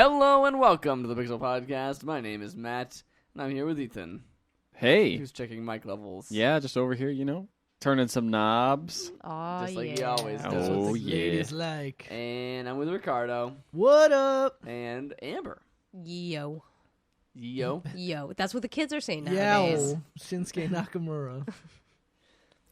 Hello and welcome to the Pixel Podcast. My name is Matt, and I'm here with Ethan. Hey. Who's checking mic levels. Yeah, just over here, turning some knobs. Oh, Just like yeah. he always does. Oh, what the yeah. ladies like. And I'm with Ricardo. What up? And Amber. Yo. Yo. Yo. That's what the kids are saying nowadays. Yo, Shinsuke Nakamura.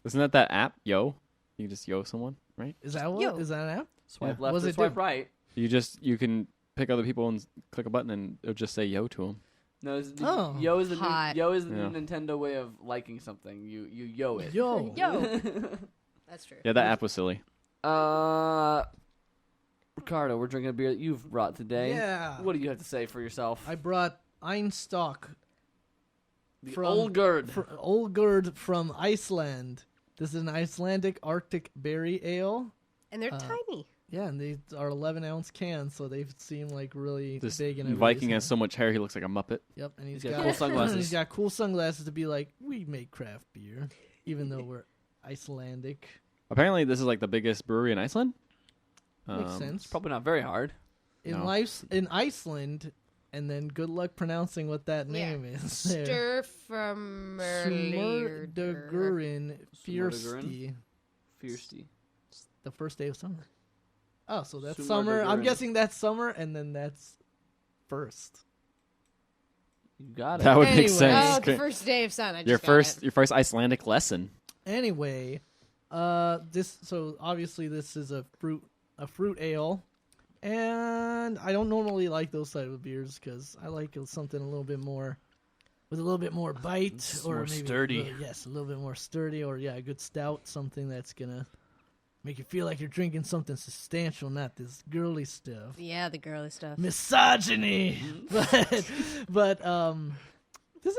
Isn't that app, Yo? You can just Yo someone, right? Is that what? Yo. Is that an app? Swipe Yeah. left What's or it swipe do? right. You can pick other people and click a button and it'll just say Yo to them. No, Oh. Yo is the Hot. Yo is the Yeah. new Nintendo way of liking something. You yo it. Yo. Yo. That's true. Yeah, that app was silly. Ricardo, we're drinking a beer that you've brought today. Yeah. What do you have to say for yourself? I brought Einstock. The from- old gird. Olgerd from Iceland. This is an Icelandic Arctic berry ale. And they're tiny. Yeah, and they are 11-ounce cans, so they seem like really This big. And Viking has so much hair, he looks like a Muppet. Yep, and He's he's got cool sunglasses. He's got cool sunglasses to be like, we make craft beer, even though we're Icelandic. Apparently, this is like the biggest brewery in Iceland. Makes sense. It's probably not very hard. In No. in Iceland, and then good luck pronouncing what that name is. there. Stir from Smørdagurin Smørdagurin? Fyrsti. Fiercey. The first day of summer. Oh, so that's Smørdagurin. summer. I'm guessing that's summer, and then that's first. You got it. That would make Anyway. sense. Oh, the first day of sun. I just your got first it. Icelandic lesson. Anyway, so obviously this is a fruit ale, and I don't normally like those type of beers because I like something a little bit more with a little bit more bite It's or more maybe sturdy. a little bit more sturdy, or a good stout, something that's gonna make you feel like you're drinking something substantial, not this girly stuff. Yeah, the girly stuff. Misogyny, but this is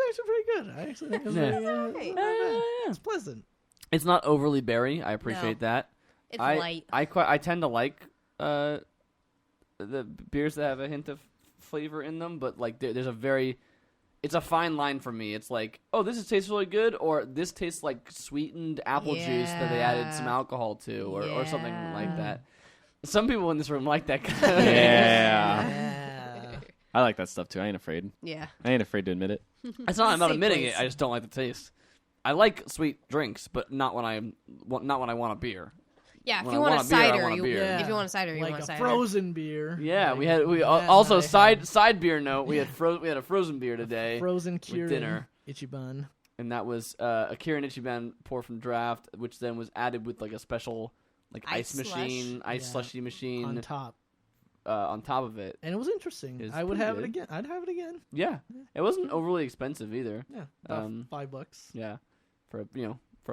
actually pretty good. I actually think it's Yeah. pretty good. Right. It's not bad. It's pleasant. It's not overly berry. I appreciate that. It's light. I tend to like the beers that have a hint of flavor in them, but like there's it's a fine line for me. It's like, oh, this tastes really good, or this tastes like sweetened apple juice that they added some alcohol to, or something like that. Some people in this room like that kind of Yeah. I like that stuff too. I ain't afraid. Yeah. I ain't afraid to admit it. It's not I'm not Safe admitting place. it. I just don't like the taste. I like sweet drinks, but not when I want a beer. Yeah, if When you I want a want a beer, I cider, want a beer. if you want a cider, you like want a a cider. frozen beer. Yeah, Like, we that also I have. side beer note. We had a frozen beer today, Frozen Kirin dinner. Ichiban and that was a Kirin Ichiban pour from draft, which then was added with like a special like ice Ice slush. machine, ice Yeah. slushy machine on top, on top of it. and it was interesting. It's I would pretty have good. it again. I'd have it again. Yeah, it wasn't overly expensive either. Yeah, about $5. Yeah, for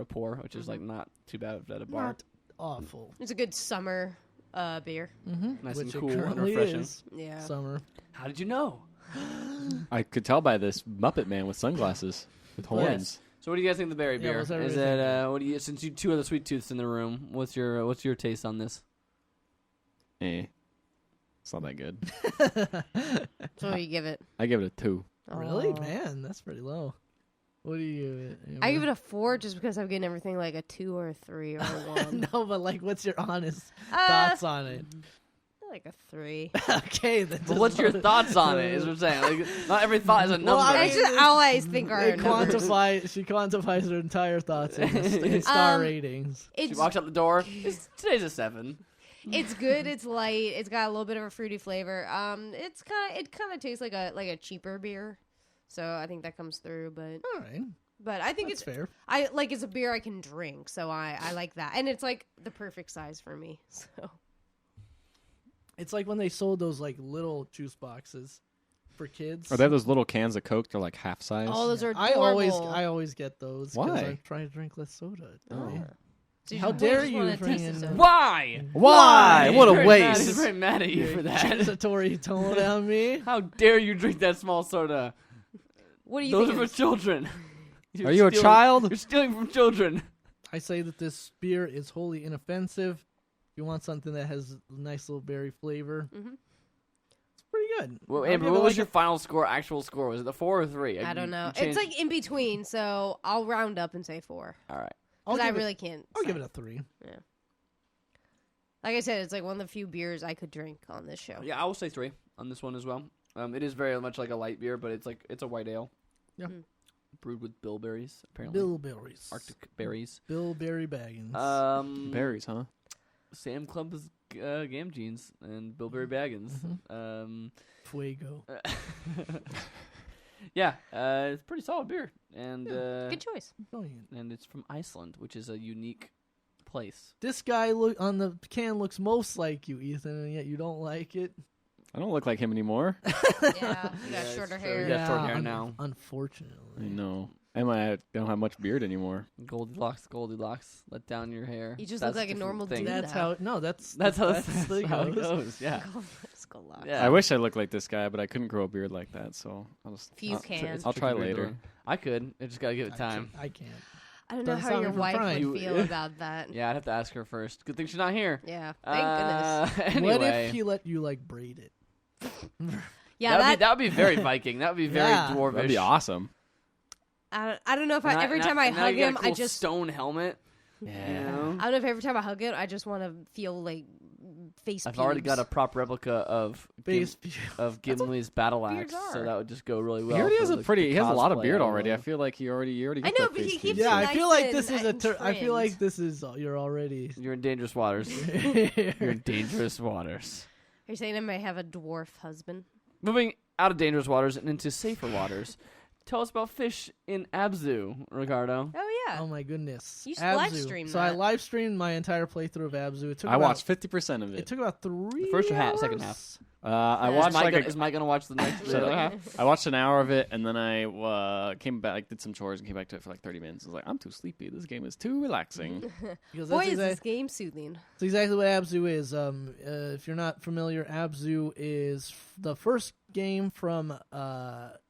a pour, which is like not too bad at a bar. Not awful. It's a good summer beer. Mm-hmm. Nice Which and cool it and currently refreshing. is Yeah. summer. How did you know? I could tell by this Muppet man with sunglasses with horns. So what do you guys think of the berry Yeah, beer? what's Is everybody it what do you since you two are the sweet tooths in the room? What's your taste on this? It's not that good. So what do you give it? I give it a 2. Really, Oh. man, that's pretty low. What do you give it? I give it a 4 just because I'm getting everything like a 2 or a 3 or a 1. No, but like, what's your honest thoughts on it? Like a 3. Okay, then. But what's your thoughts on it? Is what I'm saying. Like, not every thought is a number. Well, I That's mean, just how I think are They numbers. she quantifies her entire thoughts in star ratings. She It's walks out the door. Today's a 7. it's good. It's light. It's got a little bit of a fruity flavor. It kind of tastes like a cheaper beer, so I think that comes through. All right, But I think that's it's fair. it's a beer I can drink, so I like that, and it's like the perfect size for me. So It's like when they sold those like little juice boxes for kids. Or they have those little cans of Coke. They're like half size. all those are I adorable. always get those. 'cause Why? I'm trying to drink less soda. Oh. So How just dare just you wanna bring taste in- the soda. Why? Why? What a He's waste. very mad at you for that. Accusatory tone on me. How dare you drink that small soda? What do you Those think? are it for is? children. Are you a stealing- child? You're stealing from children. I say that this beer is wholly inoffensive. If you want something that has a nice little berry flavor, Mhm. it's pretty good. Well, I'll Amber, give what it was like your final score? Actual score? Was it the 4 or 3? I don't know. You It's changed- like in between, so I'll round up and say 4 all right. I'll because I give it- really can't. I'll give say. it a 3. Like I said, it's like one of the few beers I could drink on this show. Yeah, I will say 3. on this one as well. It is very much like a light beer, but it's a white ale. Yeah. Brewed with bilberries, apparently. Bilberries. Arctic berries. Bilberry Baggins. Berries, huh? Sam Club's Gam Jeans and Bilberry Baggins. Fuego. Yeah, it's pretty solid beer, and Good choice. Brilliant. and it's from Iceland, which is a unique place. This guy on the can looks most like you, Ethan, and yet you don't like it. I don't look like him anymore. Yeah, you got it's shorter true. hair. You got short hair now. Unfortunately. I know. I don't have much beard anymore. Goldilocks, let down your hair. You just That's look like a different normal thing. dude. That's now. how. No, that's How it it goes. Yeah. Skull Yeah. I wish I looked like this guy, but I couldn't grow a beard like that, so If you can. I'll try Tricky later. doing. I could. I just gotta give it time. I can't. I don't know Doesn't how sound your even wife fine. would feel about that. Yeah, I'd have to ask her first. Good thing she's not here. Yeah, thank goodness. Anyway, What if he let you like braid it? Yeah, that would be very Viking. That would be very Yeah. dwarvish. That'd be awesome. I don't know if And every and time I and now hug you got a him, I cool just stone helmet. Yeah. You know? I don't know if every time I hug him, I just want to feel like face. I've already got a prop replica of Base. Gimli's battle beards axe, so are. that would just go really well. He already for has a the pretty. He has a lot of cosplay beard I already. I love. feel like he already I gets know, that but he face keeps piece. Yeah, I nice feel like and- this is and I feel like trimmed. this is you're already. You're in dangerous waters. You're in dangerous waters. Are you saying I may have a dwarf husband? Moving out of dangerous waters and into safer waters. Tell us about fish in ABZU, Ricardo. Oh yeah. Oh my goodness! You live ABZU. streamed So I that. live streamed my entire playthrough of ABZU. It took I about, watched 50% of It it. took about 3 first half, hours? second half. I Is watched Is Mike gonna watch the next Shut the up. other half? I watched an hour of it, and then I came back, did some chores, and came back to it for like 30 minutes. I was like, I'm too sleepy. This game is too relaxing. Because Boy, that's is exact- this game soothing. That's exactly what ABZU is. If you're not familiar, ABZU is the first game from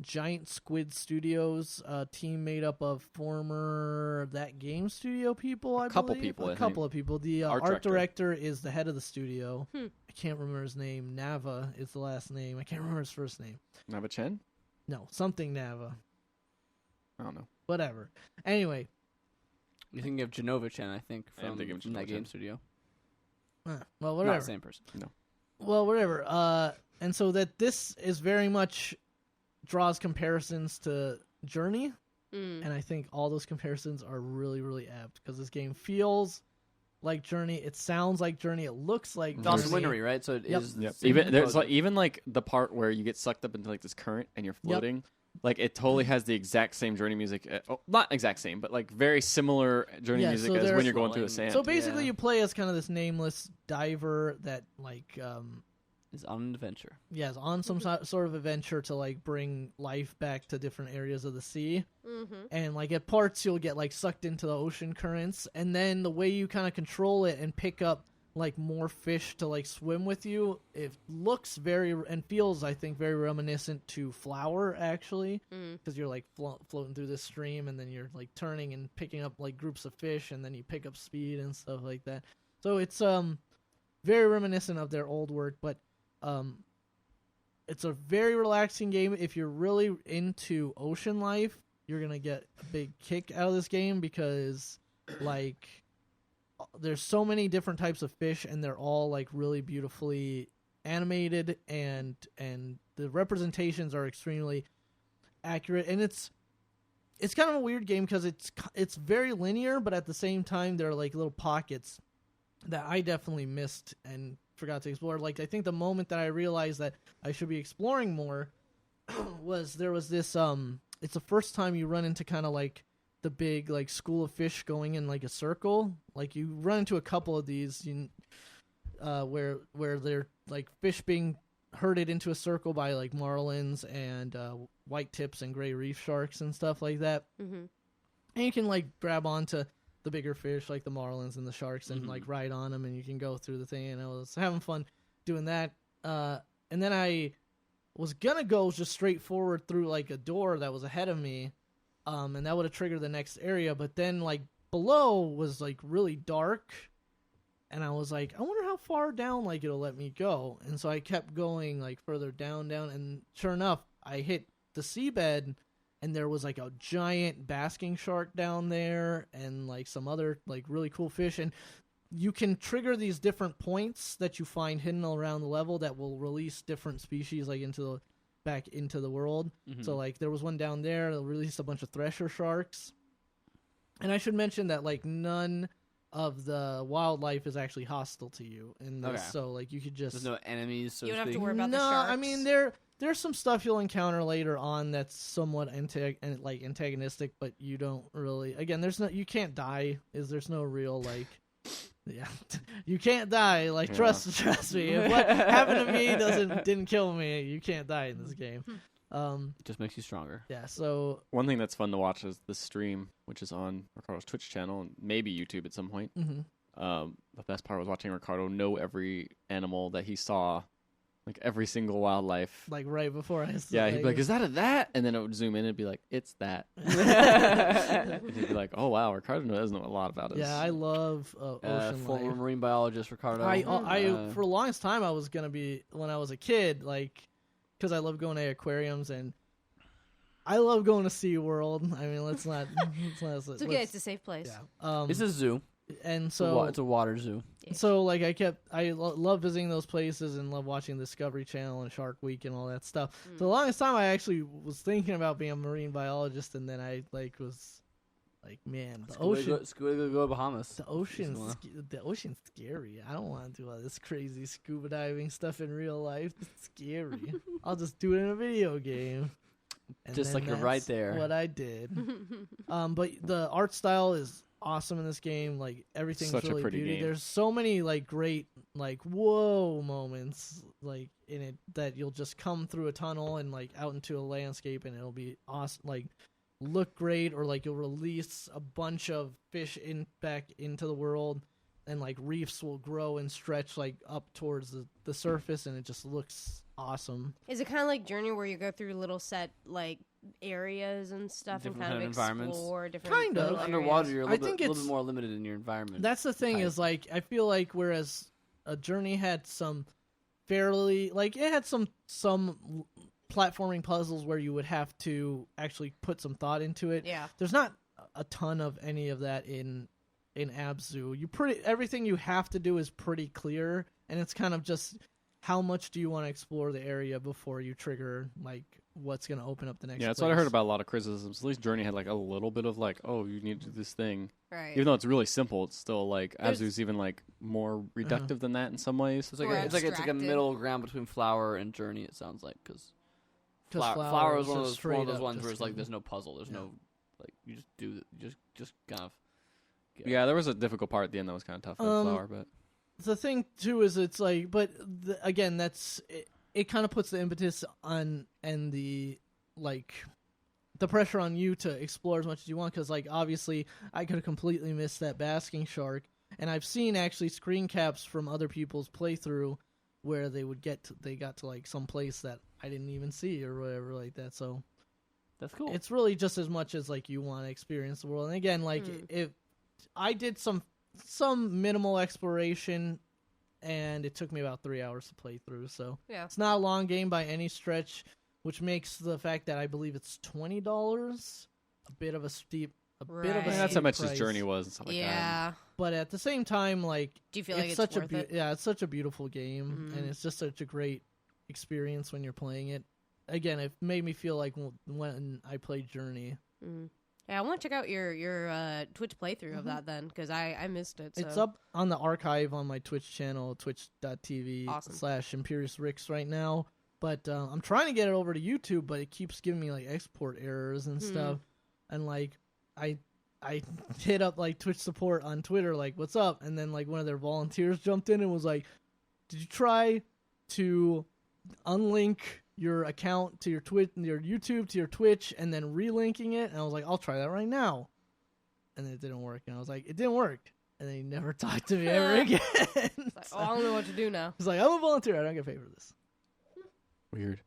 Giant Squid Studios, a team made up of former That Game Studio people, I couple believe. people, A I couple of people. The Art art director. director is the head of the studio. Hmm. I can't remember his name. Nava is the last name. I can't remember his first name. Nava Chen? No, something Nava. I don't know. Whatever. Anyway, You think of Genova Chen, I think, I am from thinking of that Genova game Chen. studio. well, Not whatever. the same person. Well, whatever. And so that this is very much draws comparisons to Journey, Mm. and I think all those comparisons are really, really apt because this game feels like Journey. It sounds like Journey. It looks like It's also Journey. wintery, right? So it Yep. is. Yep. same Even there's composer. like the part where you get sucked up into like this current and you're floating. Like it totally has the exact same Journey music. Not exact same, but like very similar Journey Yeah, music so as when there's- you're going through the Flowing. sand. So basically, Yeah. you play as kind of this nameless diver that like is on an adventure. is on some sort of adventure to like bring life back to different areas of the sea. Mm-hmm. And like at parts you'll get like sucked into the ocean currents, and then the way you kind of control it and pick up like more fish to like swim with you, it looks very and feels, I think, very reminiscent to Flower actually, because you're like floating through this stream and then you're like turning and picking up like groups of fish, and then you pick up speed and stuff like that. So it's very reminiscent of their old work, but it's a very relaxing game. If you're really into ocean life, you're gonna get a big kick out of this game because like there's so many different types of fish, and they're all like really beautifully animated, and the representations are extremely accurate. And it's kind of a weird game because it's very linear, but at the same time there are like little pockets that I definitely missed and forgot to explore. Like I think the moment that I realized that I should be exploring more was there was this it's the first time you run into kind of like the big like school of fish going in like a circle. Like you run into a couple of these where they're like fish being herded into a circle by like marlins and white tips and gray reef sharks and stuff like that. Mm-hmm. And you can like grab onto the bigger fish like the marlins and the sharks and like ride on them, and you can go through the thing. And I was having fun doing that. And then I was gonna go just straight forward through like a door that was ahead of me, and that would have triggered the next area. But then like below was like really dark, and I was like, I wonder how far down like it'll let me go. And so I kept going like further down, and sure enough, I hit the seabed. And there was like a giant basking shark down there and like some other like really cool fish. And you can trigger these different points that you find hidden around the level that will release different species like back into the world. Mhm. So like there was one down there that released a bunch of thresher sharks. And I should mention that like none of the wildlife is actually hostile to you in this. Okay. So like you could just There's no enemies, so You to don't have to speak. worry about the no, sharks. I mean there's some stuff you'll encounter later on that's somewhat antagonistic, but you don't really. Again, you can't die. There's no real like. Yeah, you can't die. Like Yeah. trust me. If what happened to me didn't kill me, you can't die in this game. It just makes you stronger. Yeah. So One thing that's fun to watch is the stream, which is on Ricardo's Twitch channel and maybe YouTube at some point. mhm. The best part was watching Ricardo know every animal that he saw, like every single wildlife. Like right before I. Yeah, he'd be like, "Is that a that?" And then it would zoom in and be like, "It's that." And he'd be like, "Oh wow, Ricardo does know a lot about us." Yeah, I love ocean Former life. marine biologist Ricardo. For the longest time I was gonna be when I was a kid, like, because I love going to aquariums and I love going to SeaWorld. I mean, let's not. It's okay. It's a safe place. Yeah. It's a zoo. And so It's a water zoo. So like I love visiting those places and love watching Discovery Channel and Shark Week and all that stuff. Mm. For the longest time I actually was thinking about being a marine biologist, and then I was like, man, the ocean. Go Bahamas. The ocean's Just the ocean's scary. I don't want to do all this crazy scuba diving stuff in real life. It's scary. I'll just do it in a video game. And Just then like you're right that's there. What I did. But the art style is awesome in this game. Like everything's Such a really pretty beautiful. game. There's so many like great like whoa moments like in it that you'll just come through a tunnel and like out into a landscape and it'll be awesome. Like look great, or like you'll release a bunch of fish back into the world, and like reefs will grow and stretch like up towards the surface, and it just looks awesome. Is it kind of like Journey where you go through little set like areas and stuff Different and kind kind of of environments? explore different Kind of. little Underwater, areas? you're a I little, think bit, little it's- bit more limited in your environment. That's the thing type. is like I feel like whereas a Journey had some fairly like it had some platforming puzzles where you would have to actually put some thought into it. Yeah. There's not a ton of any of that in ABZU. Everything you have to do is pretty clear, and it's kind of just how much do you want to explore the area before you trigger like what's going to open up the next Yeah, that's place. what I heard about a lot of criticisms. At least Journey had like a little bit of like, oh, you need to do this thing. Right. Even though it's really simple, it's still like There's- ABZU's even like more reductive than that in some ways. It's like Or it's like a abstracted. middle ground between Flower and Journey. It sounds like because 'Cause Flower is is one of just those straight up ones where just it's like like- there's no puzzle. There's Yeah. no like you just do just kind of. Yeah, there was a difficult part at the end that was kind of tough with Flower, but The thing too is it's like, but again, that's it. Kind of puts the impetus on and the like the pressure on you to explore as much as you want, because like obviously I could have completely missed that basking shark, and I've seen actually screen caps from other people's playthrough where they got to like some place that I didn't even see or whatever like that. So That's cool. it's really just as much as like you want to experience the world. And again, like if I did some minimal exploration, and it took me about 3 hours to play through. So Yeah. it's not a long game by any stretch, which makes the fact that I believe it's $20 a bit of a steep. Right. I mean, that's how much price. his Journey was and stuff like that. Yeah. But at the same time, like Do you feel like it's such worth it? yeah, it's such a beautiful game, Mhm. and it's just such a great experience when you're playing it. Again, it made me feel like when I played Journey. Mm. Yeah, I want to check out your Twitch playthrough of that then, because I missed it. So. It's up on the archive on my Twitch channel, twitch.tv Awesome. /ImperiousRicks right now. But I'm trying to get it over to YouTube, but it keeps giving me like export errors and stuff. And like I hit up like Twitch support on Twitter, like, what's up? And then like one of their volunteers jumped in and was like, did you try to unlink your account to your YouTube to your Twitch and then relinking it? And I was like, I'll try that right now. And then it didn't work. And I was like, it didn't work. And then he never talked to me ever again. It's like, oh, I don't know what to do now. He's like, I'm a volunteer. I don't get paid for this. Weird.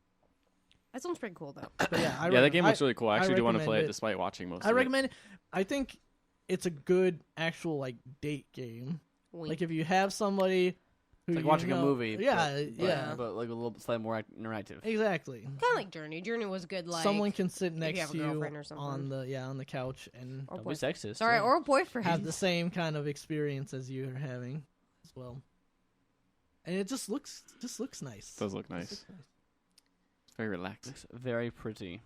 That sounds pretty cool though. But yeah, Yeah, that game looks really cool. I actually do want to recommend play it it. despite watching most I of it. recommend it. I think it's a good actual like date game. Wink. Like if you have somebody who It's like you watching a know- movie. Yeah, but, yeah, but like a little slightly more interactive. exactly. Kind of like Journey. Journey was good. Like Someone can sit you next have a to you girlfriend or something. on the couch and or Don't be sexist. Sorry, yeah. or a boyfriend. have the same kind of experience as you are having as well. And it just looks nice. It does look nice. Looks nice. It's very relaxed. Looks very pretty.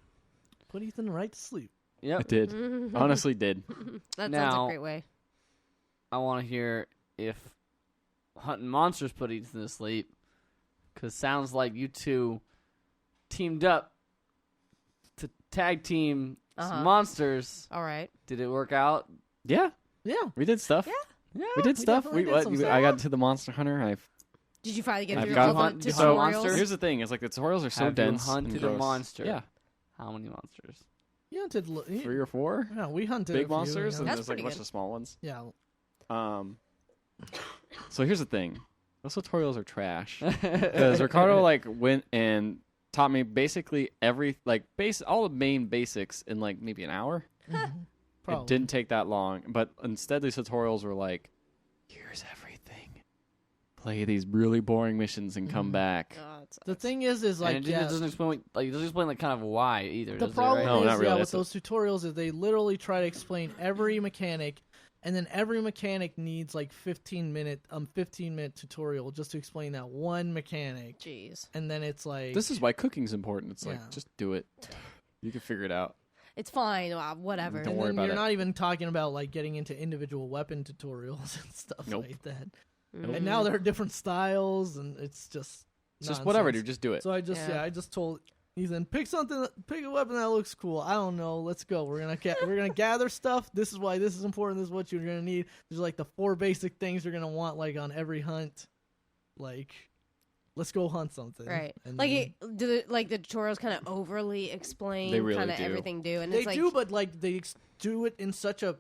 Put Ethan right to sleep. Yep. It did. Honestly, did. That sounds Now- a great way. I want to hear if hunting monsters put Ethan to sleep, because sounds like you two teamed up to tag team some monsters. All right. Did it work out? Yeah, Yeah. we did stuff. Yeah. We did stuff. definitely We did some I got stuff. to the Monster Hunter. Did you finally get I've through got- all the Did you so hunt tutorials? monsters? here's the thing: is like the tutorials are so Have dense. you hunted and a gross. monster? Yeah, How many monsters? You hunted 3 or 4 Yeah, we hunted a big few, monsters, yeah. and That's there's like a pretty bunch good. of small ones. Yeah. So here's the thing: those tutorials are trash because Ricardo like went and taught me basically all the main basics in like maybe an hour. Mhm. It Probably. didn't take that long, but instead these tutorials were like, here's everything. Play these really boring missions and come Mhm. back. Oh, it The sucks. thing is like and it doesn't explain it doesn't explain like kind of why either. the does problem it, No, right? is not really. with That's those tutorials is they literally try to explain every mechanic, and then every mechanic needs like 15 minute tutorial just to explain that one mechanic, Jeez. and then it's like This is why cooking's important. It's Yeah. like, just do it. You can figure it out. It's fine. Whatever. Don't and worry then about you're it. not even talking about like getting into individual weapon tutorials and stuff Nope. like that. Mhm. And now there are different styles, and it's just It's just whatever, nonsense. dude. Just do it. So I Yeah. just told Ethan, pick a weapon that looks cool. I don't know. Let's go. We're gonna gather stuff. This is why this is important. This is what you're gonna need. There's like the 4 basic things you're gonna want like on every hunt. Like, let's go hunt something. Right. And Like, then- the tutorials kind of overly explain They really kind of do. everything do, and they it's like do, but like they do it in such a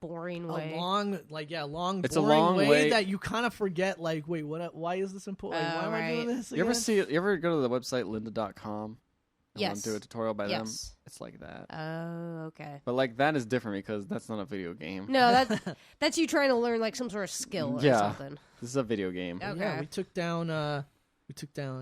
boring a way. long It's a boring long way way- that you kind of forget. Like, wait, what? Why is this important? Like, why am I doing right. this? You ever again? you ever go to the website lynda.com and Yes. do a tutorial by them? Yes. It's like that. Oh, okay. But like that is different because that's not a video game. No, that's you trying to learn like some sort of skill or Yeah. something. This is a video game. Okay. Yeah, we took down a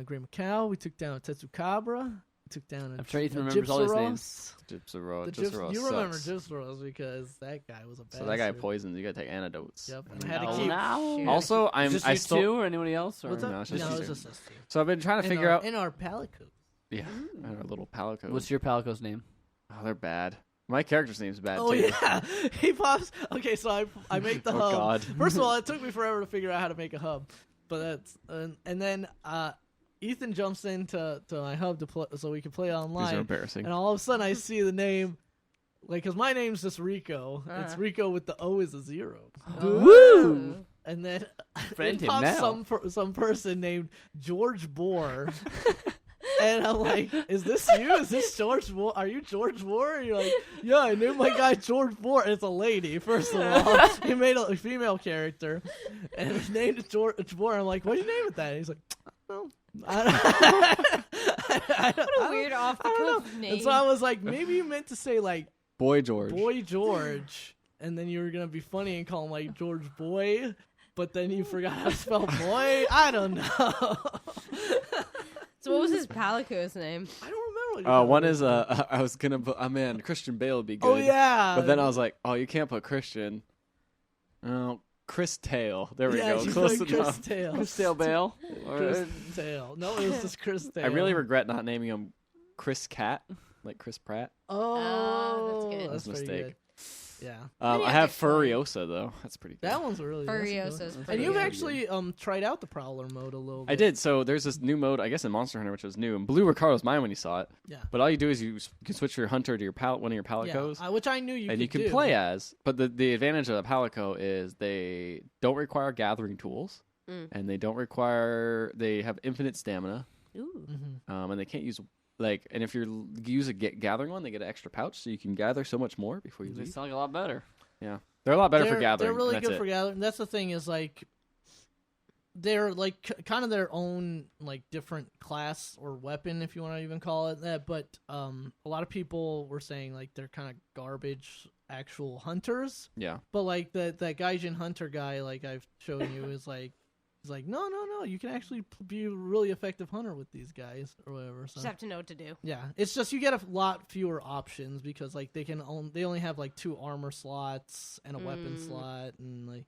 Great Macau. We took down a Tetsukabra. We took down a I'm sure Ethan a remembers all these Gypsaros. names. Gypsaro. The Gypsaro you remember sucks. Gypsaros because that guy was a bastard. So that guy poisons. You gotta take antidotes. Yep, and And I had to Oh, keep. now. Shoot. Also, Is this I you still two or anybody else? Or? What's up? No, it's just no, you it's two. just us two. So I've been trying to figure out. in our Palico. Yeah, our little palico. What's your Palico's name? Oh, they're bad. My character's name's bad Oh too. yeah, he pops. Okay, so I make the Oh, hub. God. First of all, it took me forever to figure out how to make a hub, but that's and then Ethan jumps into my hub to play so we can play These are online. embarrassing. And all of a sudden, I see the name, like, because my name's just Rico. It's Rico with the O is a 0. Woo! And then Friend it him pops now. some person named George Bohr. And I'm like, is this you? Is this George Bohr? Are you George Bohr? And you're like, yeah, I named my guy George Bohr. It's a lady, first of all. He made a female character. And his name is George Bohr. I'm like, what'd you name it that? And he's like, well, What a weird off the I don't cuff know. name. And so I was like, maybe you meant to say like Boy George. Boy George, and then you were gonna be funny and call him like George Boy, but then you forgot how to spell boy. I don't know. So what was his Palico's name? I don't remember. What One is I was gonna put. Oh man, Christian Bale would be good. Oh yeah. But then I was like, oh, you can't put Christian. Oh, Chris Tail. There we yeah, go. you Close put enough. Chris Tail. Christelle Bale. Chris Tail. No, it was just Chris Tail. I really regret not naming him Chris Cat, like Chris Pratt. Oh, that's good. That's That's a pretty mistake. good. Yeah. Then you I have have to explain. Furiosa though. That's pretty good. That one's really that's a good one. Furiosa's And pretty you've good. actually tried out the Prowler mode a little bit. I did. So there's this new mode, I guess, in Monster Hunter, which was new, and blew Ricardo's mind when he saw it. Yeah. But all you do is you can switch your hunter to your one of your palicos, Which I knew you and could you can do. play as. But the advantage of a palico is they don't require gathering tools, and they have infinite stamina, Ooh. Mhm. and they can't use and if you use a gathering one, they get an extra pouch, so you can gather so much more before you They leave. sound like a lot better. Yeah, they're a lot better for They're- gathering. They're really and that's good it. for gathering. That's the thing is like they're like kind of their own like different class or weapon if you want to even call it that. But a lot of people were saying like they're kind of garbage actual hunters. Yeah, But like that Gaijin hunter guy like I've shown you is like He's like, no, you can actually be a really effective hunter with these guys or whatever. So Just have to know what to do. yeah, it's just you get a lot fewer options because like they only have like 2 armor slots and a weapon slot, and like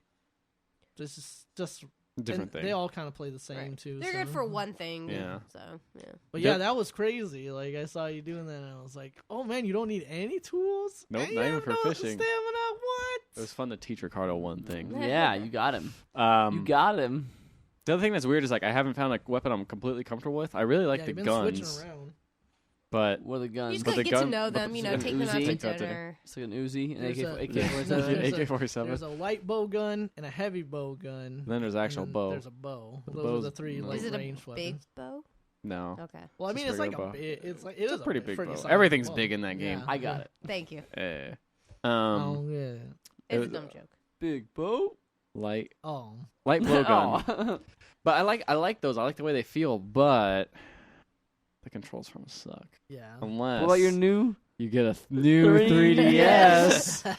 this is just Different thing. They all kind of play the same Right. too. They're so. good for one thing. Yeah. So yeah. But yeah, that was crazy. Like I saw you doing that, and I was like, "Oh man, you don't need any tools? Nope, And not you even have for no fishing. Stamina? What? It was fun to teach Ricardo one thing. Yeah, you got him. Um, You got him. The other thing that's weird is like I haven't found a weapon I'm completely comfortable with. I really like Yeah, the you've been guns, switching around. but What are the You guns? just But gotta the get to gun- know but them. You the know, take them out Uzi? to Take out to dinner. It's like an Uzi, an There's a- AK-47. AK-47. There's a light bow gun and a heavy bow gun. Then there's and actual then bow. There's a bow. The Those bow's- are the 3 no. like Is it a ranged big weapons. bow? No, Okay. Well, I mean, Just it's like regular bow. it's like it It's is a pretty big bow. sized Everything's bow. big in that game. Yeah. I got it. Thank you. Oh yeah. It's a was- dumb joke. Big boat. light Oh. blowgun. Oh. But I like those. I like the way they feel, but the controls from them suck. Yeah. Unless What about your new? you get a new 3DS,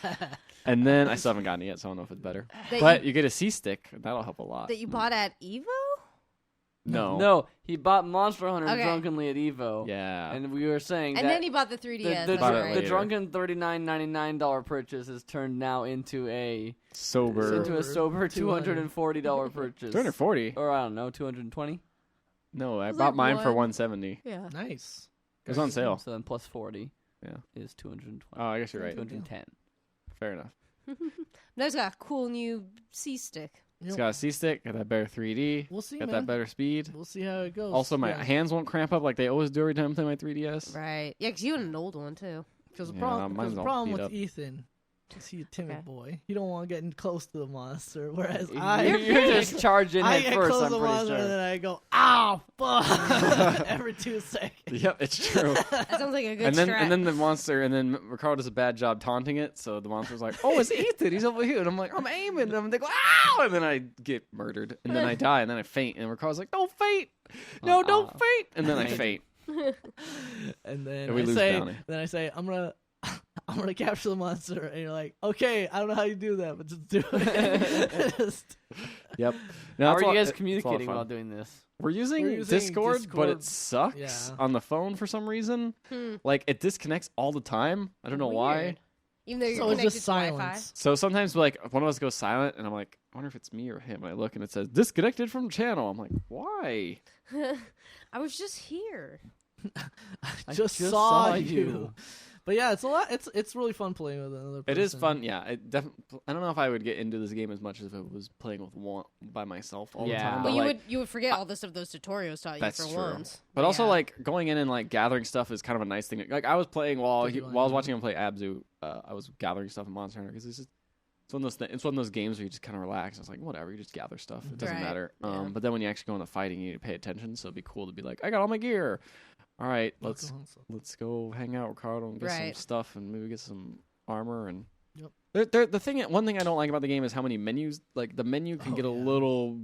and then I still haven't gotten it yet, so I don't know if it's better. That But you, you get a C-stick. That'll help a lot. that you bought at Evo? No. No, he bought Monster Hunter Okay. drunkenly at Evo. Yeah. And we were saying And that then he bought the 3DS. the, that's Bought it right. the later. drunken $39.99 purchase has turned now into a Sober. sober $240 purchase. 240? Or I don't know, 220. No, I was bought like mine for one- 170. Yeah. Nice. It was on sale. So then plus 40 Yeah. is 220. Oh, I guess you're right. 210. Fair enough. That's got a cool new C stick. It's got a C-stick, got that better 3D, We'll see, got man. that better speed. We'll see how it goes. Also, my yeah. hands won't cramp up like they always do every time I play my 3DS. Right. Yeah, because you had an old one, too. Because the Yeah, problem, mine's all problem beat with up. Ethan is he's a timid Okay. boy. You don't want to get in close to the monster. Whereas You're I, just charging I head get first, close I'm to the pretty monster and sure. then I go, ow, fuck, every 2 seconds. Yep, it's true. That sounds like a good and then strat. the monster, and then Ricardo does a bad job taunting it, so the monster's like, "Oh, it's Ethan. He's over here." And I'm like, "I'm aiming." And I'm like, "Ow!" And then I get murdered, and then I die, and then I faint. And Ricardo's like, "Don't faint, no, don't faint." And then I faint. And then And we I lose say, bounty. I'm gonna capture the monster, and you're like, okay, I don't know how you do that, but just do it. Just- Yep. No, How it's are a lot- you guys it's a lot of communicating fun. while doing this? We're using, We're using Discord, but Discord. it sucks Yeah. on the phone for some reason. Like it disconnects all the time. I don't know why. Weird. Even though you're so it's connected just to Wi-Fi. silence. So sometimes like one of us goes silent, and I'm like, I wonder if it's me or him. And I look, and it says disconnected from channel. I'm like, why? I was just here. I just saw you. But yeah, it's a lot. It's really fun playing with another person. It is fun, yeah. I don't know if I would get into this game as much as if it was playing with one by myself all Yeah. the time. Well, But you would forget all the stuff those tutorials taught you That's for true. once. But also, Yeah. like going in and like gathering stuff is kind of a nice thing. Like I was playing while Did you while I was like watching him play ABZU, I was gathering stuff in Monster Hunter because it's one of those it's one of those games where you just kind of relax. It's like whatever, you just gather stuff. It doesn't Right. matter. Yeah. But then when you actually go into fighting, you need to pay attention. So it'd be cool to be like, I got all my gear. All right, let's go hang out with Ricardo and get some Right. stuff and maybe get some armor and. Yep. One thing I don't like about the game is how many menus. Like the menu can get a yeah. little.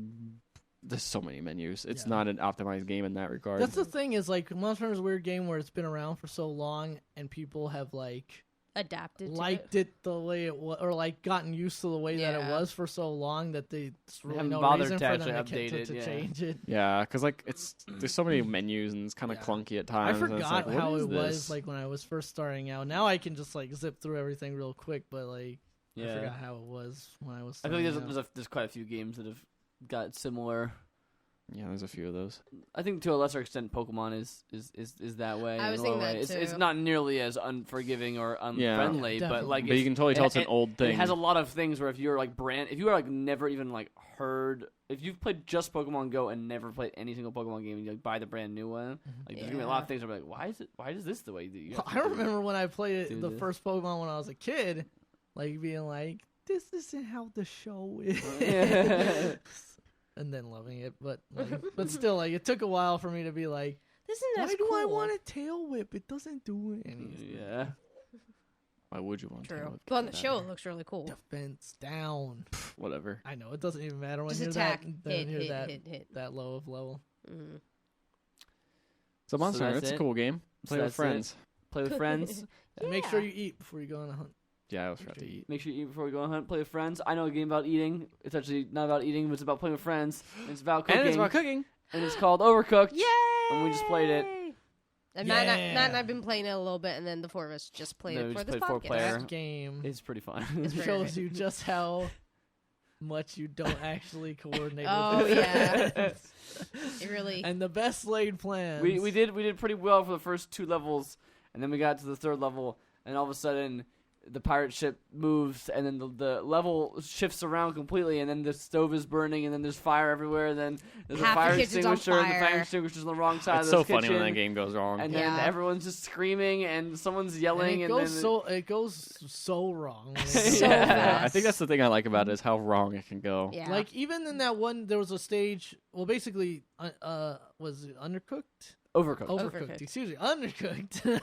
There's so many menus. It's Yeah. not an optimized game in that regard. That's the thing is like Monster Hunter's a weird game where it's been around for so long and people have like adapted liked to it the way it was, or like gotten used to the way that it Yeah. was for so long that there's really haven't no bothered reason to for actually them to update it, yeah. change it. Yeah, because like there's so many menus and it's kind of Yeah. clunky at I times. and it's forgot like, what how is it was this? like when I was first starting out. Now I can just like zip through everything real quick, but like I Yeah. forgot how it was when I was. I feel like starting out. there's quite a few games that have got similar. Yeah, there's a few of those. I think to a lesser extent, Pokemon is that way. I in was a thinking way. that It's too. not nearly as unforgiving or unfriendly, but definitely. like But you can totally tell it's an old thing. It has a lot of things where if you're like if you are like never even like heard, if you've played just Pokemon Go and never played any single Pokemon game, and you like buy the brand new one, like there's gonna be a lot of things where I'm like, why is this the way that you? Have to I do it? remember when I played do the this. first Pokemon when I was a kid, like being like, "This isn't how the show is," Yeah. and then loving it. But but still, like it took a while for me to be like, This isn't "Why as do I cool. want a tail whip? It doesn't do anything." Yeah. Why would you want to? True. But on the show, it looks really cool. Defense down. Whatever. I know it doesn't even matter when Just you're attack, that hit, you're hit, that hit. that low of level. Mm. So Monster Hunter, that's it's a it? cool game. So Play with that's it? friends. Play with friends. And make sure you eat before you go on a hunt. Yeah, I always forgot to eat. Make sure you eat before we go on hunt. Play with friends. I know a game about eating. It's actually not about eating, but it's about playing with friends. And it's about cooking. And it's about cooking. And it's called Overcooked. Yay! And we just played it. And Matt and I've been playing it a little bit, and then the four of us just played it for this podcast. Four-player. That game It's pretty fun. It's very shows good. you just how much you don't actually coordinate. Oh, with it. yeah. It really. And the best laid plans. we did pretty well for the first 2 levels, and then we got to the 3rd level, and all of a sudden the pirate ship moves, and then the level shifts around completely, and then the stove is burning, and then there's fire everywhere, and then there's Half a fire the kitchen's on extinguisher, and the fire. fire extinguisher's on the wrong side It's of the so kitchen. funny when that game goes wrong. And Yeah. then everyone's just screaming, and someone's yelling, And and it goes so wrong. So Yeah. fast. I think that's the thing I like about it is how wrong it can go. Yeah. Like even in that one, there was a stage. Well, basically, was it Undercooked? Overcooked. Overcooked. Excuse me, Undercooked.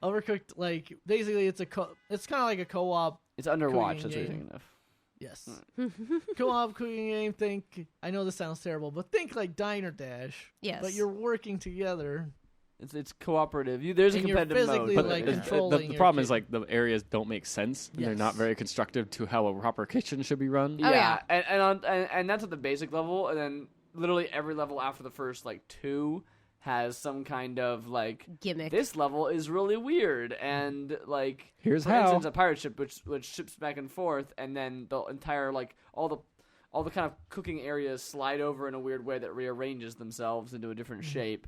Overcooked. Like basically, it's kind of like a co-op. It's Underwatch. Cooking That's what you're game. thinking of. Yes, co-op cooking game. I know this sounds terrible, but think like Diner Dash. Yes. But you're working together. It's cooperative. There's a And you're competitive mode. physically, But like, the controlling your problem is kitchen. like the areas don't make sense. And they're not Yes. very constructive to how a proper kitchen should be run. Oh, yeah. And that's at the basic level, and then literally every level after the first 2 has some kind of Gimmick. this level is really weird, and Here's for how. instance a pirate ship which ships back and forth, and then the entire all the kind of cooking areas slide over in a weird way that rearranges themselves into a different shape.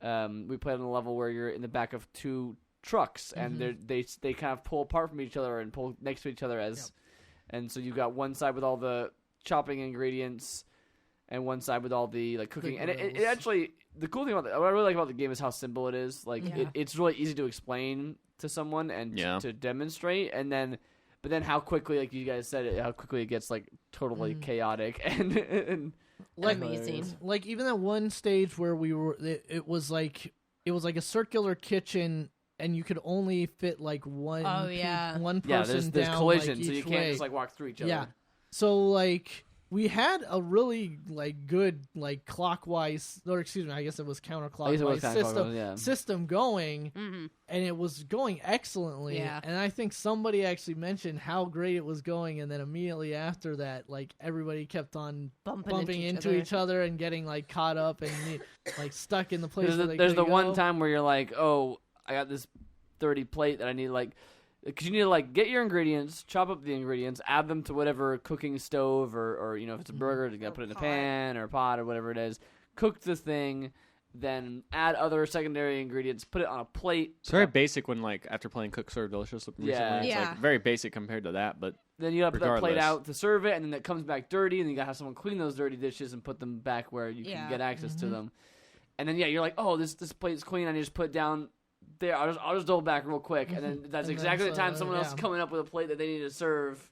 We played on a level where you're in the back of 2 trucks, and they kind of pull apart from each other and pull next to each other and so you've got one side with all the chopping ingredients and one side with all the cooking. And it actually, the cool thing about what I really like about the game is how simple it is. It's really easy to explain to someone and to demonstrate, but then how quickly, you guys said, how quickly it gets totally chaotic and Amazing. Like even that one stage where we were, it was like a circular kitchen, and you could only fit one. Oh, yeah. One yeah, person there's down, collision, so each you can't way. just walk through each other. Yeah. So we had a really good clockwise, or excuse me, I guess it was I guess it was counterclockwise counterclockwise, yeah. system going, Mm-hmm. and it was going excellently. Yeah. And I think somebody actually mentioned how great it was going, and then immediately after that, everybody kept on bumping into each other and getting caught up and stuck in the place. There's the one time where you're like, oh, I got this dirty plate that I need because you need to get your ingredients, chop up the ingredients, add them to whatever cooking stove or if it's a burger, you gotta put it in a pan or a pot or whatever it is. Cook the thing, then add other secondary ingredients, put it on a plate. It's very basic when after playing Cook Serve Delicious recently. Yeah. It's Yeah. very basic compared to that, but Then you gotta put that plate Regardless. out to serve it, and then it comes back dirty, and you gotta have someone clean those dirty dishes and put them back where you can get access to them. And then you're like, oh, this plate's clean. I need to just put it down there. I'll just double back real quick, and then that's And exactly then the time someone else is yeah. coming up with a plate that they need to serve.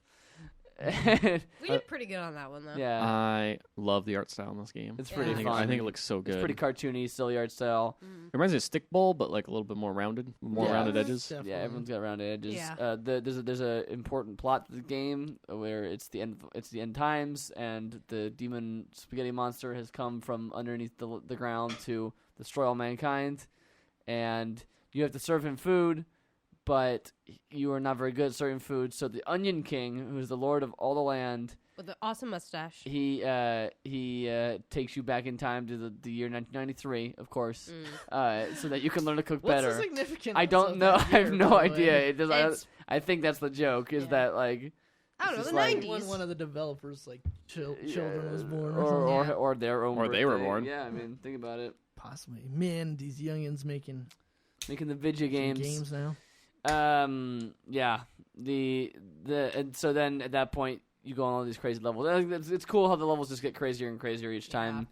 We did pretty good on that one, though. Yeah, I love the art style in this game. it's pretty Yeah. fun. I think it looks so good. It's pretty cartoony, silly art style. It reminds me of Stick Bowl, but a little bit more rounded, more Yeah. rounded edges. Definitely. Yeah, everyone's got rounded edges. Yeah. There's a important plot to the game where it's the end times, and the demon spaghetti monster has come from underneath the ground to destroy all mankind, and you have to serve him food, but you are not very good at serving food. So the Onion King, who is the lord of all the land, With the awesome mustache. he takes you back in time to the year 1993, of course, so that you can learn to cook What's better. the significance? I don't of know. that I have year, no by the idea. way? It does. It's- I think that's the joke. Is Yeah. that I don't know, just the like- 90s. When one of the developers children was born, or or something. or their own, Or they were birthday. born. Yeah, I mean, think about it. Possibly. Man, these youngins making Making the video games. now. Yeah. And so then at that point you go on all these crazy levels. It's cool how the levels just get crazier and crazier each time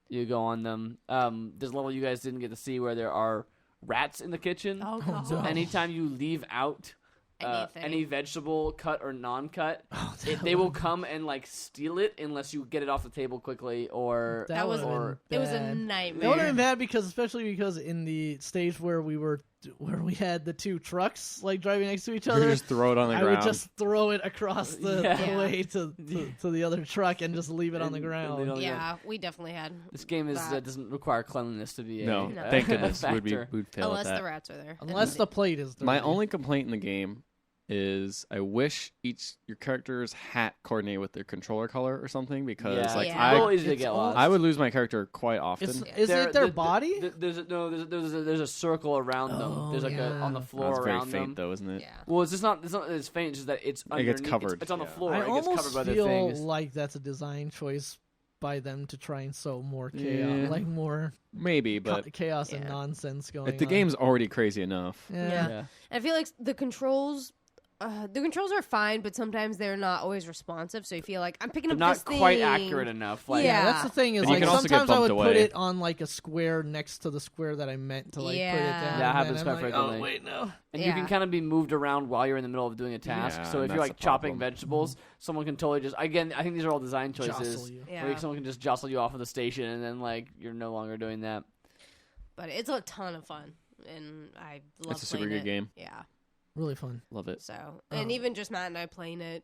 you go on them. There's a level you guys didn't get to see where there are rats in the kitchen. Oh, Oh, God. no. Anytime you leave out Anything. any vegetable, cut or non-cut, Oh, they will come and steal it unless you get it off the table quickly. Or That was- would've been It was a bad. nightmare. That would have been bad especially because in the stage where we had the two trucks driving next to each You other, just throw it on the I ground. would just throw it across the Yeah. way to the other truck and just leave it on the And they ground. don't- Yeah, we definitely had. This game that. doesn't require cleanliness to be no, a thank goodness factor. we'd fail Unless at that. the rats are there. Unless the plate is dirty. My only complaint in the game is I wish your character's hat coordinated with their controller color or something, because Yeah, like it's Yeah. a little easy to It's get all- lost. I would lose my character quite often. Is it their body? There's a circle around them. Oh, There's like a yeah. on the floor That's very around faint them. though, isn't it? Yeah. Well, it's not that it's faint. It's just that it's It underneath. gets covered, It's on the yeah. floor. I It gets almost covered by the feel things. like that's a design choice by them to try and sow more chaos, Yeah. like more Maybe, but chaos and Yeah. nonsense going on. the game's already crazy enough. Yeah. Yeah. I feel like the controls are fine, but sometimes they're not always responsive. So you feel like I'm picking They're up not this thing. quite accurate enough. Like, Yeah. That's the thing is And you like can also get sometimes I would bumped put away. it on like a square next to the square that I meant to like put it Yeah. down. Yeah, it and happens then I'm quite like, frequently. oh wait, no. And you Yeah. can kind of be moved around while you're in the middle of doing a task. Yeah, So if and you're that's like the chopping problem. vegetables, someone can totally just I think these are all design choices. Jostle you. Yeah. Where someone can just jostle you off of the station, and then like you're no longer doing that. But it's a ton of fun, and I love It's a super playing good it. game. Yeah. Really fun. Love it. So, and Oh. even just Matt and I playing it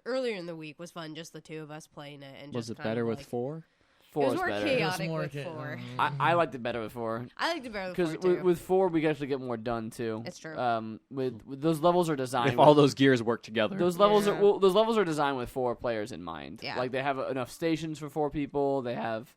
earlier in the week was fun. Just the two of us playing it, and Was just it kind better of with like, 4? It Four was is more better. chaotic more with cha- 4. I liked it better with 4. I liked it better with Because 4 too. with 4 we can actually get more done too. It's true. With those levels are designed. If all those gears work together. those levels Yeah. those levels are designed with 4 players in mind. Yeah. Like they have enough stations for 4 people. They have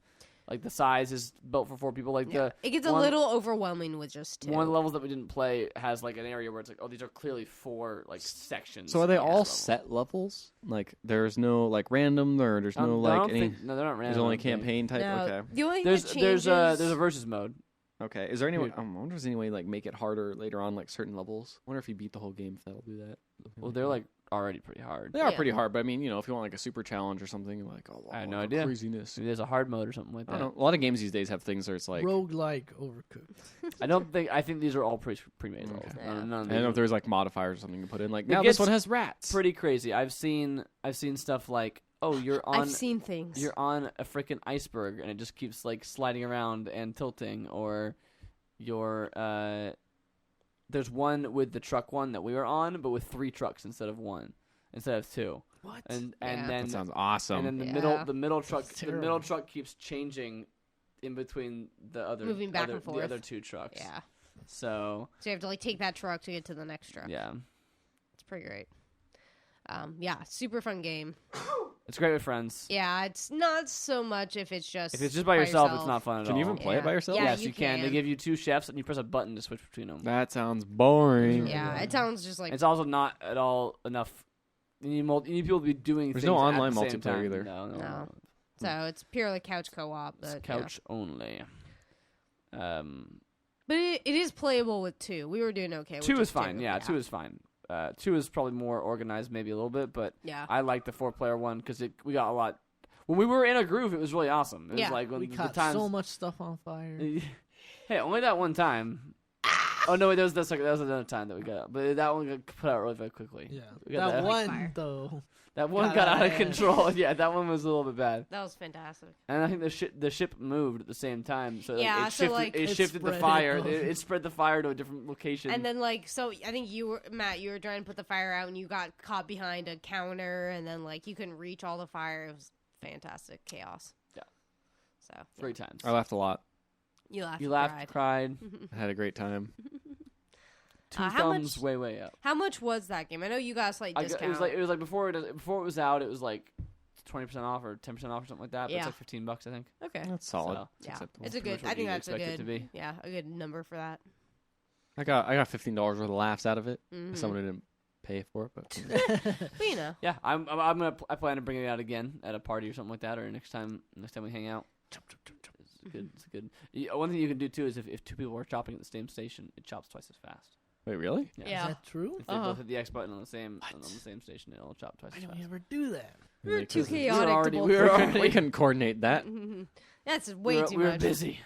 like the size is built for 4 people. Like Yeah. It gets a one- little overwhelming with just 2. one of the levels that we didn't play has like an area where it's like, oh, these are clearly 4 like sections. So are they of this all level. set levels? Like there's no like random, or there's no I like don't any. think- no, they're not random. There's only I don't think. campaign type. No, Okay. the only thing There's that changes, there's a versus mode. Okay. Is there any way? Dude. I wonder if there's any way like make it harder later on, like certain levels. I wonder if you beat the whole game if that'll do that. Well, they're like already pretty hard. They are Yeah. pretty hard, but I mean, if you want like a super challenge or something, like I had no like, idea. craziness. Maybe there's a hard mode or something like I that. don't know. A lot of games these days have things where it's like. Roguelike Overcooked. I think these are all pre-made levels. Okay. Yeah. None of I don't these know are if there's like modifiers or something to put in. Like It now this gets one has rats. pretty crazy. I've seen stuff like, oh, you're on I've seen things. you're on a freaking iceberg and it just keeps like sliding around and tilting, or you're there's one with the truck one that we were on, but with 3 trucks instead of 2. What? And Yeah. then That sounds awesome. and then Yeah. the middle truck That's the middle terrible. truck keeps changing in between the other Moving back and the forth. other 2 trucks. Yeah. So So you have to like take that truck to get to the next truck. yeah, It's pretty great. Yeah, super fun game. it's great with friends. Yeah, it's not so much if it's just If it's just by yourself, it's not fun at Can all. you even play Yeah. it by yourself? Yeah, yes, you you can. They can. give you 2 chefs, and you press a button to switch between them. That sounds boring. Yeah, it sounds just like It's also not at all enough. You need people to be doing. There's things no at online the same multiplayer time. either. No. No. so it's purely couch co-op. It's But couch only. But it is playable with 2. We were doing okay. With 2 is just fine. 2. Yeah, 2 is fine. 2 is probably more organized, maybe a little bit, but Yeah. I like the 4-player one because we got a lot. When we were in a groove, it was really awesome. It was Yeah. like when We the caught times. so much stuff on fire. Hey, only that one time. Oh no, wait, that was another time that we got, but that one got put out really very quickly. Yeah, We got that one Fire. though. That one got got out out of of hand. control. Yeah, that one was a little bit bad. That was fantastic. And I think the ship moved at the same time, so like, Yeah, it so, shifted, like- it It shifted the spread fire. it. It spread the fire to a different location. And then so I think Matt, you were trying to put the fire out, and you got caught behind a counter, and then you couldn't reach all the fire. It was fantastic chaos. Yeah. So yeah. great times. I laughed a lot. You laughed. You laughed, cried. I had a great time. 2 how thumbs, much- way up. How much was that game? I know you got a slight discount. It was like before it was out. It was like 20% off or 10% off or something like that. But Yeah. it's like $15, I think. Okay. That's solid. So, It's Yeah, acceptable. it's a Pretty good. much I think what that's a you'd expect good. it to be. Yeah, a good number for that. I got $15 worth of laughs out of it. Mhm. Someone didn't pay for it, but But you know, Yeah, I plan to bring it out again at a party or something like that, or next time we hang out. It's good. It's good. One thing you can do too is if 2 people are chopping at the same station, it chops twice as fast. wait, really? Yeah. Is that true? If they both hit the X button on the same station, it'll chop twice Why as don't fast. we ever do that? we were too Because chaotic already- to we both were work. already- we couldn't coordinate that. That's way too we were much. busy.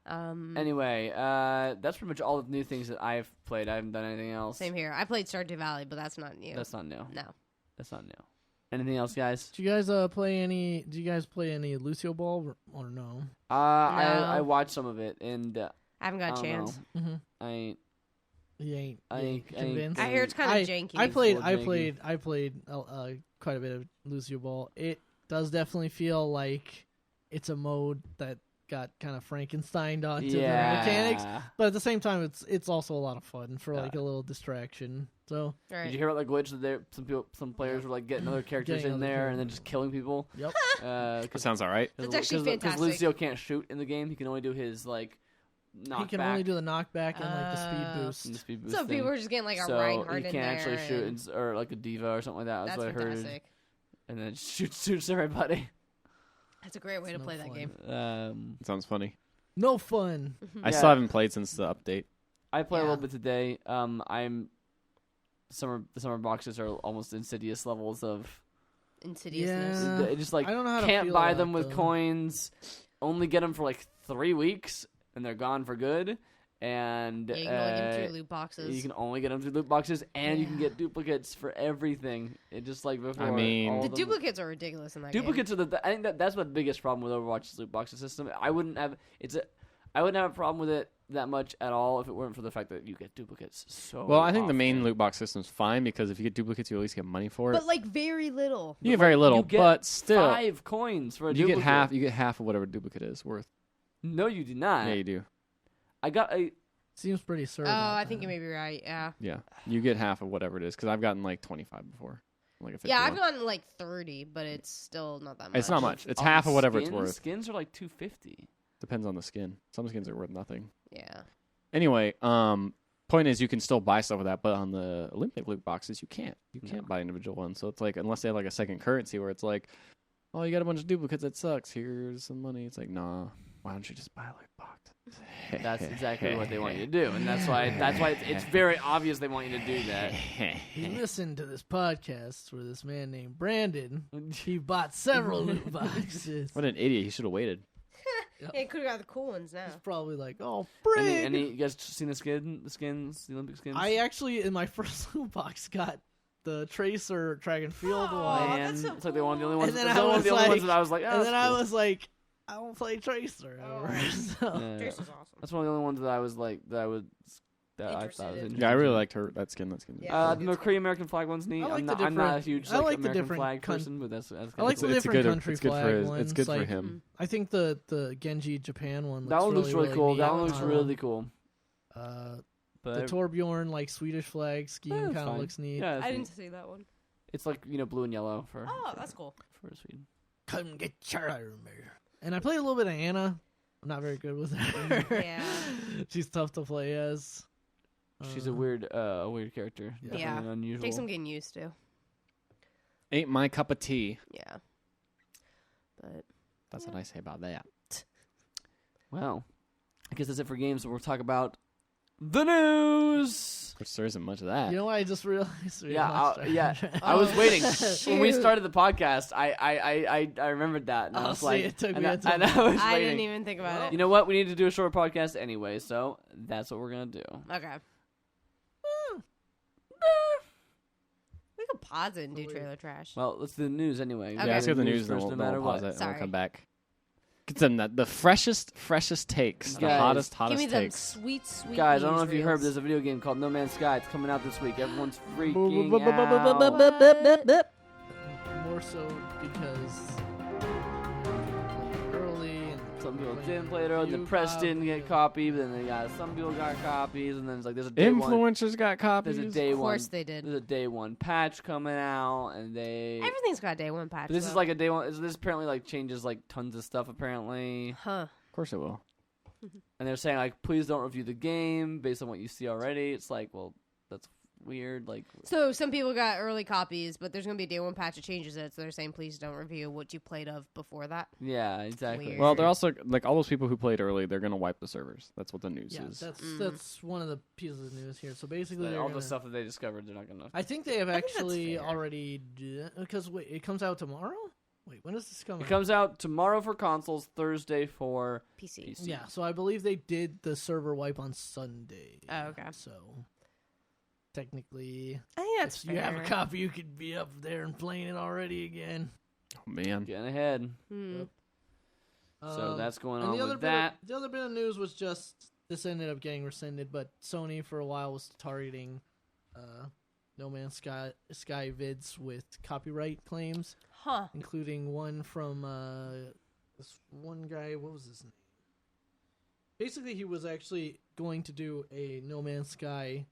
Um, Anyway, that's pretty much all the new things that I've played. I haven't done anything else. Same here. I played Stardew Valley, but that's not new. That's not new. No. That's not new. Anything else, guys? Do you guys play any? Do you guys play any Lucio Ball or no? I watched some of it, and I haven't got a I don't chance. know. Mm-hmm. I ain't. You ain't, I you ain't ain't- convinced. I hear it's kind of janky. I played Janky. quite a bit of Lucio Ball. It does definitely feel like it's a mode that got kind of Frankensteined onto Yeah. the mechanics. But at the same time, it's also a lot of fun for like Yeah. a little distraction. So Right. Did you hear about the glitch that some players were like getting other characters Getting in other there and then characters. just killing people? yep. That sounds all right. That's actually Because fantastic. Lucio can't shoot in the game. He can only do his like knockback. He can only do the knockback and like the speed boost. and the speed boost So thing. people are just getting like a So Reinhardt you in can't there. actually shoot and or like a diva or something like that. That's that's what I heard. fantastic. And then it shoots everybody. That's a great way to no play that fun. game. Sounds funny. No fun. I Yeah. still haven't played since the update. I played a Yeah. little bit today. The summer boxes are almost insidious levels of Insidiousness. Yeah. they just like I don't know how to can't feel buy about them with coins. Only get them for like 3 weeks and they're gone for good. And Yeah, you can only get them through loot boxes. you can only get them through loot boxes, and you can Yeah. get duplicates for everything. It just like before. I mean- all The of them- duplicates are ridiculous in that game. duplicates are the. I think that's the biggest problem with Overwatch's loot boxes system. I wouldn't have a problem with it that much at all if it weren't for the fact that you get duplicates so. Well, I think the main often. loot box system's fine because if you get duplicates, you at least get money for it. But like very little. You get very little, You get but still, 5 coins for a you duplicate. get half of whatever duplicate is worth. No, you do not. Yeah, you do. I got a. Seems pretty certain. Oh, I think you may be right. Yeah. Yeah, you get half of whatever it is because I've gotten like 25 before, like a 51. Yeah, I've gotten like 30, but it's still not that much. It's not much. It's on half of whatever it's skins? worth. Skins are like $250. Depends on the skin. Some skins are worth nothing. Yeah. Anyway, point is you can still buy stuff with that, but on the Olympic loot boxes you can't. You can't buy individual ones. So it's like unless they have like a second currency where it's like, oh, you got a bunch of duplicates. That sucks. Here's some money. It's like, nah. Why don't you just buy a loot box? That's exactly what they want you to do, and that's why it's very obvious they want you to do that. He listened to this podcast where this man named Brandon, he bought several loot boxes. What an idiot! He should have waited. Hey, could have got the cool ones now. He's probably like, oh, Brandon. Any you guys seen the skins, the Olympic skins? I actually, in my first loot box, got the Tracer track and field Oh, one. Man, that's so it's like the only ones. And then it's I one of was the only ones like- that I was like, oh, And then I that's was like, I don't play Tracer ever. So. cool. Yeah. Tracer's awesome. That's one of the only ones that I was like that I thought was Interested in. interesting. Yeah, I really liked her that skin. That skin. Yeah. The Korean American flag one's neat. I like I'm the not a different- huge I like, like the American different flag con- person, but that's I like kinda the cool. different good. country It's good flag for his. ones. It's good for like, him. I think the Genji Japan one. That one looks really cool. neat. That one looks really cool. The But Torbjorn like Swedish flag scheme it's kind of fine. looks neat. yeah, it's I neat. didn't see that one. It's like blue and yellow for Oh, that's cool. for Sweden. Come get your And I played a little bit of Anna. I'm not very good with her. Yeah. She's tough to play as. She's a weird character. Yeah. Definitely Yeah. unusual. Takes some getting used to. Ain't my cup of tea. Yeah. But That's what I say about that. Well, I guess that's it for games. We'll talk about the news. Which there isn't much of that. You know what I just realized? Yeah, I was Oh, waiting when we shoot. started the podcast. I remembered that, and I Oh, was see, like, it took and me I, a time. and I was I waiting. didn't even think about You it. know what? We need to do a short podcast anyway, so that's what we're gonna do. Okay. We could pause it and do trailer trash. Well, let's do the news anyway. Okay. Yeah, let's get the news, first, then no matter we'll pause what. it, and we'll Sorry. come back. Get them the freshest takes, the Guys, hottest Give me them takes. sweet, sweet Guys, I don't know news if you heard, but reels. there's a video game called No Man's Sky. It's coming out this week. Everyone's freaking What? out. More so because early and Some people playing didn't play it early. The few press didn't get copies. copies, but then they got some people got copies, and then it's like there's a day one. Influencers got copies. There's a day Of one. course they did. There's a day one patch coming out, and they. Everything's got day one patch. But this is though. like a day one. This apparently like changes like tons of stuff apparently, Huh. Of course it will. and they're saying like please don't review the game based on what you see already. It's like well that's weird. Like So some people got early copies, but there's gonna be a day one patch that changes it. So they're saying please don't review what you played of before that. yeah, exactly. Weird. Well, they're also like all those people who played early. They're gonna wipe the servers. That's what the news yeah, is. that's one of the pieces of news here. So basically, Like, they're all gonna, the stuff that they discovered, they're not gonna. I think they have I think that's actually fair. already because wait, it comes out tomorrow. Wait, when does this come It out? comes out tomorrow for consoles, Thursday for PC. PC. Yeah, so I believe they did the server wipe on Sunday. Oh, okay. So technically, I think that's if you have a fair. copy, you could be up there and playing it already again. Oh man. Getting ahead. Hmm. So that's going and on the other with bit that. the other bit of news was just this ended up getting rescinded, but Sony for a while was targeting No Man's Sky vids with copyright claims, Huh. including one from this one guy. What was his name? basically he was actually going to do a No Man's Sky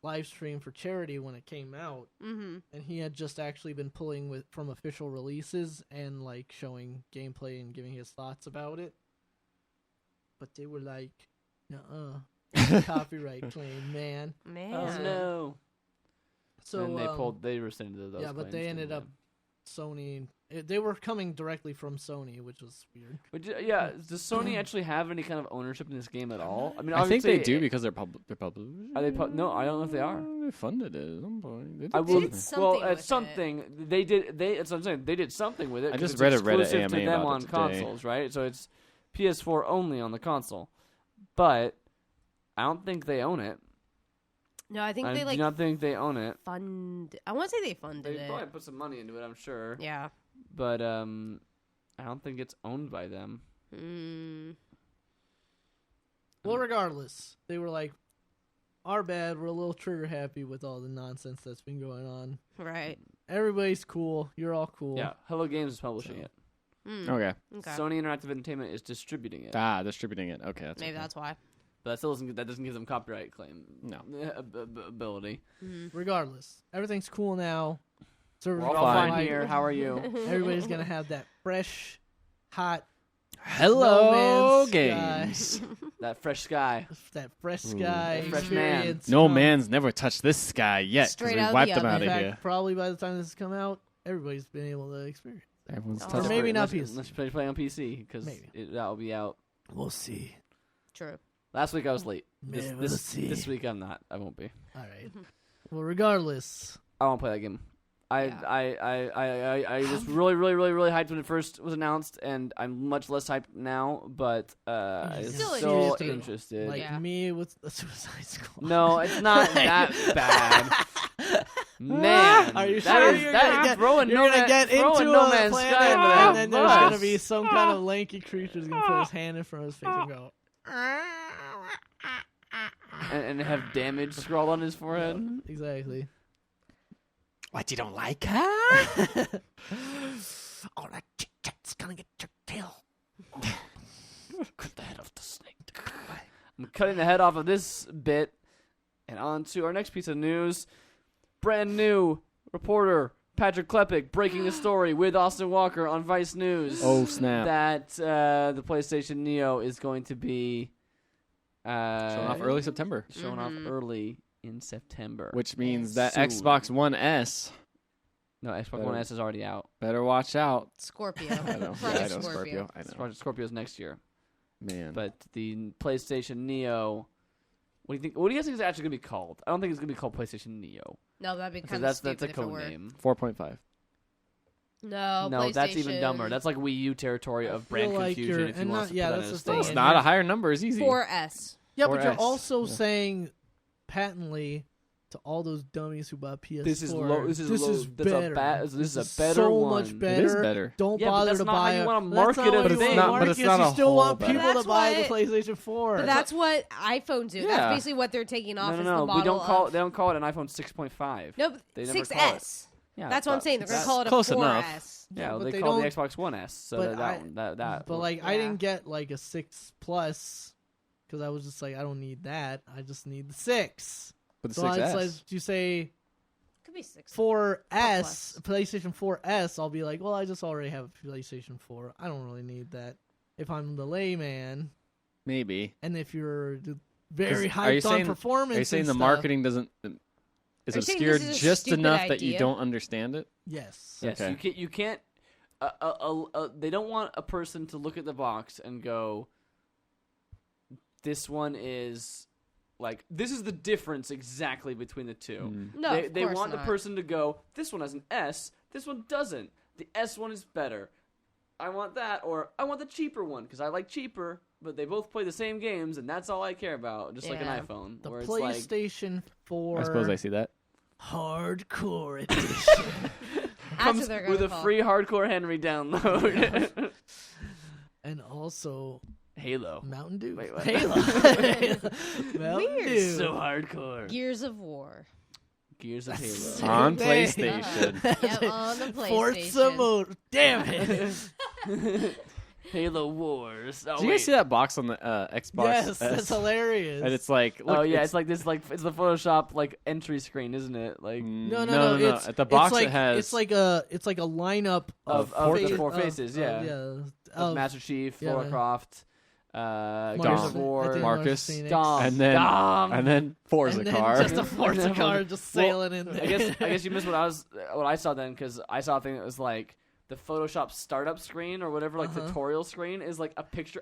live stream for charity when it came out, Mm-hmm. and he had just actually been pulling from official releases and like showing gameplay and giving his thoughts about it. But they were like, "Nuh-uh, copyright claim, man." Man. Oh no! So And they rescinded those. yeah, but they claims, ended didn't up Sony. They were coming directly from Sony, which was weird. Yeah, does Sony actually have any kind of ownership in this game at all? I mean, I think they obviously, do because they're publishers. Are they? No, I don't know if they are. They funded it at some point. They did I will. did something. something Well, with at something they did. That's what I'm saying. They did something with it. I 'cause just it's read a Reddit exclusive to AMA them about on it today. consoles, right? So it's PS4 only on the console. But I don't think they own it. No, I think I they do like not think they own it. fund. I want to say they funded They it. probably put some money into it, I'm sure. Yeah. But I don't think it's owned by them. Mm. Well, regardless, they were like, "Our bad. We're a little trigger happy with all the nonsense that's been going on. Right. Everybody's cool. You're all cool." Yeah, Hello Games is publishing So- it. Mm. Okay. Okay. Sony Interactive Entertainment is distributing it. Distributing it. Okay, that's Maybe okay. that's why. But that doesn't give them copyright claim. No. Ability. Mm. Regardless, everything's cool now. Servers We're all are fine fine. here. How are you? Everybody's gonna have that fresh, hot, Hello, No Man's games. That fresh sky. that fresh Ooh. sky That fresh man. experience. No from- man's never touched this guy yet because Straight we out of wiped the them oven. out In of fact, here. probably by the time this has come out, everybody's been able to experience. Everyone's Or touched maybe it. not Unless PC. you're playing on PC, because Maybe. that will be out. We'll see. True. Last week I was late. Yeah, we'll see. This week I'm not. I won't be. All right. Well, regardless, I won't play that game. I was really hyped when it first was announced, and I'm much less hyped now. But I'm Still still interested. interested. like Yeah. me with the Suicide Squad. No, it's not that bad. Man, Are you that sure is- you're that gonna is get, throwing you're no gonna man- get throwing into No a Man's planet, Sky into that and then there's bus. gonna be some kind of lanky creature who's gonna put his hand in front of his face and go. and have damage scrawled on his forehead. Exactly. What, you don't like her? All that chit chat's gonna get your tail. Cut the head off the snake. I'm cutting the head off of this bit, and on to our next piece of news. Brand new reporter Patrick Klepek breaking the story with Austin Walker on Vice News. Oh, snap. That the PlayStation Neo is going to be Showing off early September. shown off early in September. Which means that Soon. Xbox One S No, Xbox One S is already out. better watch out. Scorpio. I know. Project I know Scorpio. I know. Project Scorpio's next year. Man. But the PlayStation Neo, what do you think? What do you guys think it's actually going to be called? I don't think it's going to be called PlayStation Neo. No, that'd be Because kind of that's stupid a if it code were. name. 4.5. No, No, that's even PlayStation dumber. That's like Wii U territory of brand feel like confusion. you're- If you and want not- to yeah, put that that's in the a thing. No, it's state. not. A higher number is easy. 4S. Yeah, but you're 4S. also Yeah. saying patently to all those dummies who bought PS4. This is low. This is low. That's better. this is a better so one. much better. It is better. Don't Yeah, but bother that's to not how buy you it. wanna That's market not a how you thing. wanna But it's market not it. a You still whole want better. people to That's buy the what- PlayStation 4. But that's what iPhone do. Yeah. That's basically what they're taking off. No, is no, the no. We don't model call of- They don't call it an iPhone 6.5. No, but They never 6S. Yeah, That's what I'm but saying. They're gonna that's- call it a close 4S. enough. Yeah, but they they call the don't- Xbox One S. So but that. But like, I Yeah. didn't get like a 6 Plus because I was just like, I don't need that. I just need the 6. But the So it's 6S. like, you say Could be 6. 4S, PlayStation 4S, I'll be like, well, I just already have a PlayStation 4. I don't really need that. If I'm the layman, Maybe. and if you're very Are you hyped on saying- performance, Are you saying and the stuff, marketing doesn't is Are you saying obscured this is a just stupid enough that you idea? don't understand it? Yes. Yes, Okay. you can't. They don't want a person to look at the box and go, "This one is like this is the difference exactly between the two." Mm. No, they of they course want not. the person to go, "This one has an S. This one doesn't. The S one is better. I want that, or I want the cheaper one because I like cheaper." But they both play the same games, and that's all I care about, just like Yeah. an iPhone. The where it's like, PlayStation 4 I suppose I see that. Hardcore Edition. That's comes what they're gonna with a call. free hardcore Henry download. and also Halo. Mountain Dew. Wait, what? Halo. Mountain Weird. Dew. So hardcore. Gears of War. Gears of Halo. Same On thing. PlayStation. Yep, on the PlayStation. Forza Motor. Damn it. Halo Wars. Oh, Did you guys see that box on the Xbox? Yes, S? that's hilarious. And it's like, look, Oh yeah, it's like this, like it's the Photoshop like entry screen, isn't it? Like no. It's, At the box it's like, it has it's like a lineup of fa- the four faces, yeah. of Master Chief, yeah, Lara man. Croft, Gears Gears of- of I War, think Marcus, Phoenix. Dom, and then Dom. Forza and then car. just a Forza car just sailing in there. I guess you missed what I saw then, because I saw a thing that was like the Photoshop startup screen or whatever, like tutorial screen is like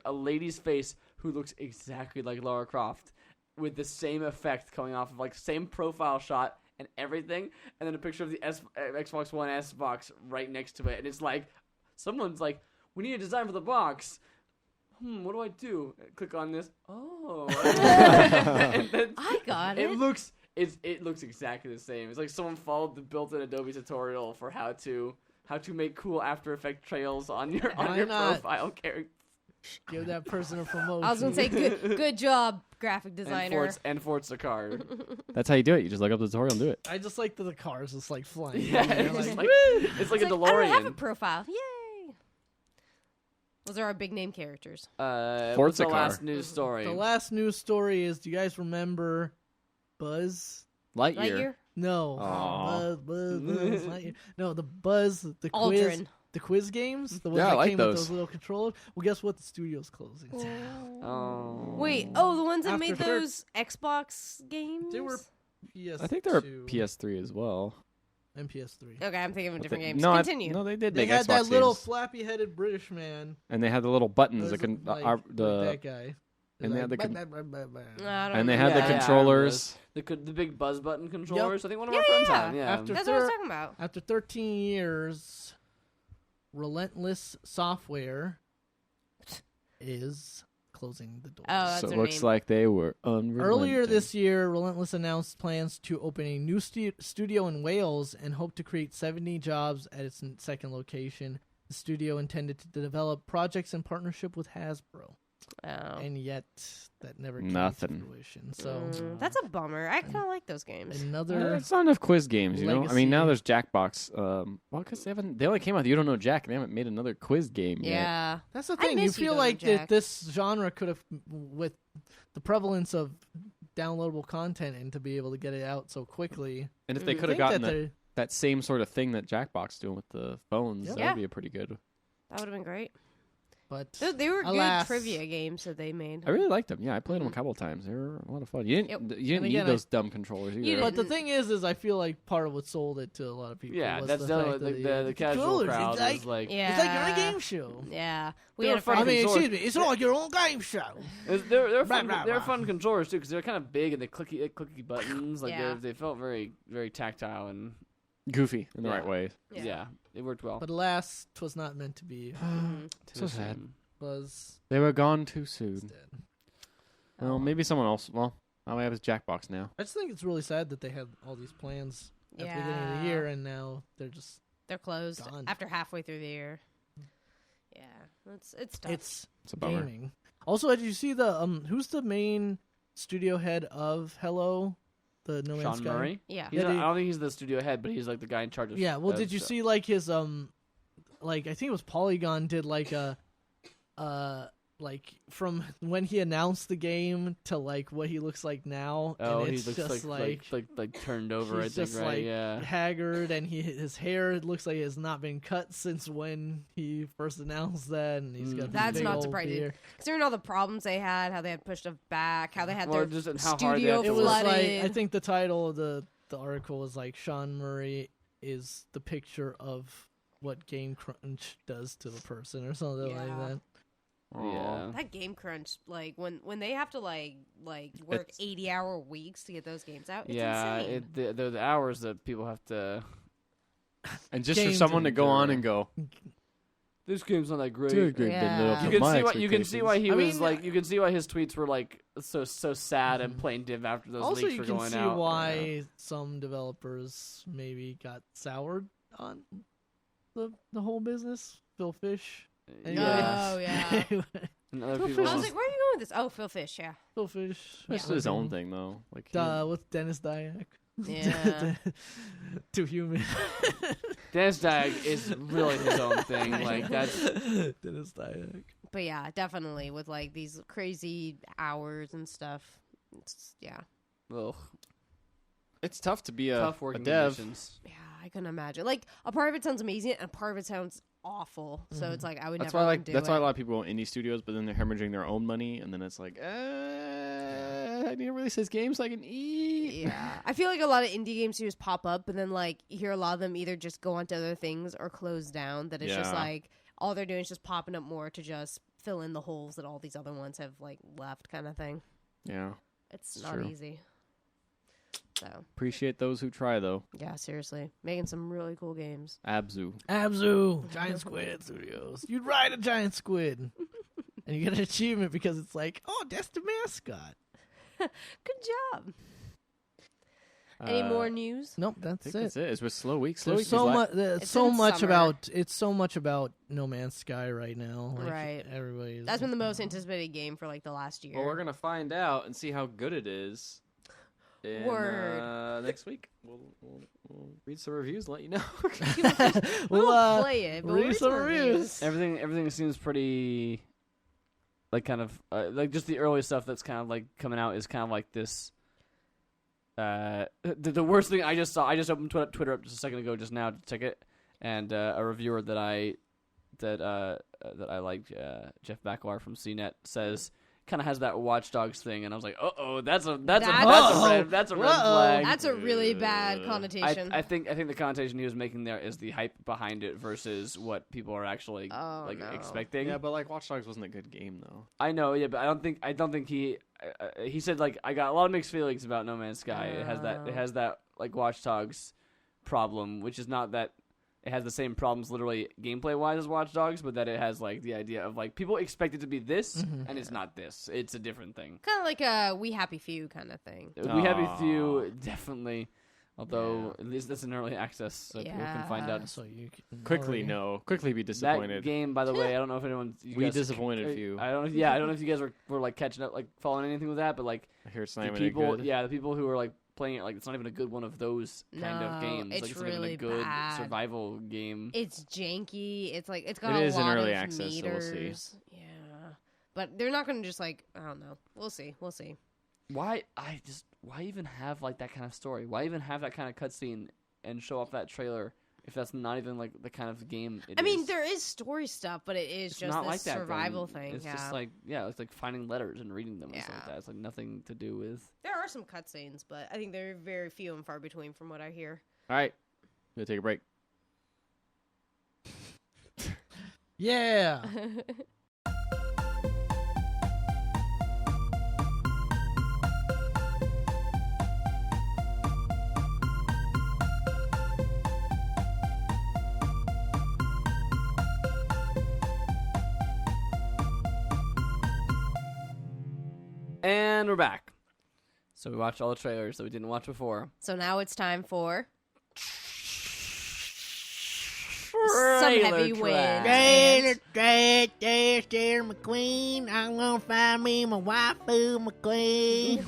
a lady's face who looks exactly like Lara Croft with the same effect coming off of like same profile shot and everything, and then a picture of the Xbox One S box right next to it, and it's like someone's like, we need a design for the box. What do I do? Click on this. Oh, and then I got it. it looks exactly the same. It's like someone followed the built-in Adobe tutorial for how to make cool After Effects trails on your Why not? profile character. Give that person a promotion. I was gonna say good job, graphic designer. And Forza car. That's how you do it. You just look up the tutorial and do it. I just like the cars just like flying. Yeah, in there, it's just like, like it's like a I don't have a DeLorean. profile. Yay! Those are our big name characters. What's Forza the car. last news story? the last news story is: do you guys remember Buzz? Lightyear. Lightyear? No, Aw. Buzz, Lightyear. No, the Buzz, the quiz, Aldrin. the quiz games. The ones Yeah, I that like came those. with those little controllers. Well, guess what? The studio's closing. Oh. Wait, the ones that After made third- those Xbox games? They were PS. I think they were PS3 as well. and PS3. Okay, I'm thinking of But different they- games. No, Continue. no, they did They make had Xbox that little games. flappy-headed British man. And they had the little buttons Those that can like the that guy. and they had the con- I don't and they know. had the Yeah, yeah, I controllers. the big buzz button controllers. I think one of our Yeah, friends yeah. had. Yeah. After That's what I was talking about. After 13 years, Relentless Software is closing the doors. Oh, that's So it their looks name. like they were unrelenting. Earlier this year, Relentless announced plans to open a new studio in Wales and hope to create 70 jobs at its second location. The studio intended to develop projects in partnership with Hasbro, Oh. and yet that never came Nothing. to fruition. So That's a bummer. I kind of like those games. another It's not enough quiz games, you know. I mean, now Legacy. there's Jackbox. Well, because they only came out with You Don't Know Jack. They haven't made another quiz game yet. Yeah. That's the I thing. You miss You feel Don't Know like Jack. this genre could have, with the prevalence of downloadable content and to be able to get it out so quickly. And if they Mm. could have think gotten that they're- that same sort of thing that Jackbox doing with the phones, Yep. that Yeah. would be a pretty good. That would have been great. But They were Alas. good trivia games that they made. I really liked them. Yeah, I played them Mhm. a couple times. They were a lot of fun. You didn't Yep. you didn't And need again, those dumb controllers either. You But the didn't. thing is I feel like part of what sold it to a lot of people. Yeah, was that's the definitely fact that the casual controllers, crowd it's like, was like. Yeah. It's like you're on a game show. Yeah. We They had were a fun. I friend. mean, Controller. excuse me, it's like your own game show. They're Blah, fun. blah, They're blah. fun controllers too, because they're kind of big and they clicky buttons. Like Yeah. they felt very very tactile and Goofy in the Yeah. right way. yeah, it worked well. But alas, 'twas not meant to be. Mhm. So sad. Buzz They were gone too soon. instead. Well, maybe someone else. Well, all we have is Jackbox now. I just think it's really sad that they had all these plans at the beginning of Yeah. the year and now they're just They're closed Gone. after halfway through the year. Yeah. It's tough. it's It's a bummer. gaming. Also, did you see the who's the main studio head of Hello, the No Man's Sean Sky? Murray. Yeah. He's Yeah, not- they- I don't think he's the studio head, but he's like the guy in charge of. Yeah. Well, of did you stuff. see like his like I think it was Polygon did like a like from when he announced the game to like what he looks like now, Oh, and he it's looks just like turned over. I he's think, just right? like Yeah. haggard, and his hair looks like it has not been cut since when he first announced that, and he's got this That's big not old surprising. beard. Considering all the problems they had, how they had pushed it back, how they had Well, their just and how hard they studio have to It was work. like flooded. I think the title of the article was like Sean Murray is the picture of what Game Crunch does to the person or something like Yeah. that. Yeah. that Game Crunch, like when they have to like work It's- 80-hour weeks to get those games out. It's Yeah, insane. the hours that people have to. And just for Games someone to and go on dirt. and go, This game's not that great. dude, Yeah. didn't live up You to You can my see why he I was mean, like. You can see why his tweets were like so sad and plaintive after those Also, leaks you were can going see out. why some developers maybe got soured on the whole business. Phil Fish. Anyway. Oh, yeah. And other Phil people. Fish I was is- like, where are you going with this? Oh, Phil Fish, yeah. Phil Fish. It's his own thing though. Like With Dennis Dyack. Yeah. Too human. Dance Dag is really his own thing. Like that's Dennis Dyack. But yeah, definitely with like these crazy hours and stuff. Yeah. Ugh. It's tough to be a Tough working dev. conditions. Yeah, I can imagine. Like a part of it sounds amazing and a part of it sounds awful. So it's like I would That's never why do that's it. why a lot of people go indie studios, but then they're hemorrhaging their own money, and then it's like, I need to release this game so I can eat. Yeah, I feel like a lot of indie game studios pop up, but then like you hear a lot of them either just go on to other things or close down. That it's just Yeah. like all they're doing is just popping up more to just fill in the holes that all these other ones have like left, kind of thing. Yeah. It's not true. easy. So Appreciate those who try though. yeah, seriously, making some really cool games. ABZU. ABZU, Giant Squid Studios. You'd ride a giant squid. And you get an achievement because it's like, oh, that's the mascot. Good job. Any more news? Nope, I that's think it. that's it. It's with slow weeks. Slow There's weeks so is much. It's So in much summer. about. It's so much about No Man's Sky right now. Like, Right. Everybody. That's been the most anticipated game for like the last year. Well, we're gonna find out and see how good it is. In, Word. next week, we'll read some reviews, and let you know. we won't play it, but we'll read read some some reviews. Everything seems pretty, like kind of like just the early stuff that's kind of like coming out is kind of like this. The worst thing I just saw. I just opened Twitter up just a second ago, just now to check it, and a reviewer that I like, Jeff Baclar from CNET says. Kind of has that Watch Dogs thing, and I was like, that's a red flag. That's a really bad connotation. I think the connotation he was making there is the hype behind it versus what people are actually Oh, no. expecting. Yeah, but like Watch Dogs wasn't a good game though. I know, yeah, but I don't think he said like I got a lot of mixed feelings about No Man's Sky. It has that like Watch Dogs problem, which is not that it has the same problems literally gameplay wise as Watch Dogs, but that it has like the idea of like people expect it to be this and it's not this. It's a different thing. Kind of like a We Happy Few kind of thing. We Happy Few definitely, although at least that's an early access, so people can Yeah. find out. So you can Quickly be That disappointed. game, by the way, I don't know if anyone. We disappointed you. I don't. Yeah, I don't know if you guys were like catching up, like following anything with that, but like I hear it's not the even people, good. yeah, the people who are like playing it, like it's not even a good one of those kind of No, games. it's Like it's not even really a good bad. survival game. It's janky. It's like it's got It a is in lot early of access, so we'll see. meters. Yeah, but they're not going to just like I don't know. We'll see. Why even have like that kind of story? Why even have that kind of cutscene and show off that trailer if that's not even like the kind of game it is? I mean, there is story stuff, but it is It's just not this like that survival then. thing. It's yeah. just like it's like finding letters and reading them and stuff like Yeah. that. It's like nothing to do with. There are some cutscenes, but I think they're very few and far between from what I hear. All right, we'll take a break. Yeah. And we're back. So we watched all the trailers that we didn't watch before. So now it's time for Trailer some heavy track. wins. There's my queen. I'm gonna find me my waifu, my queen.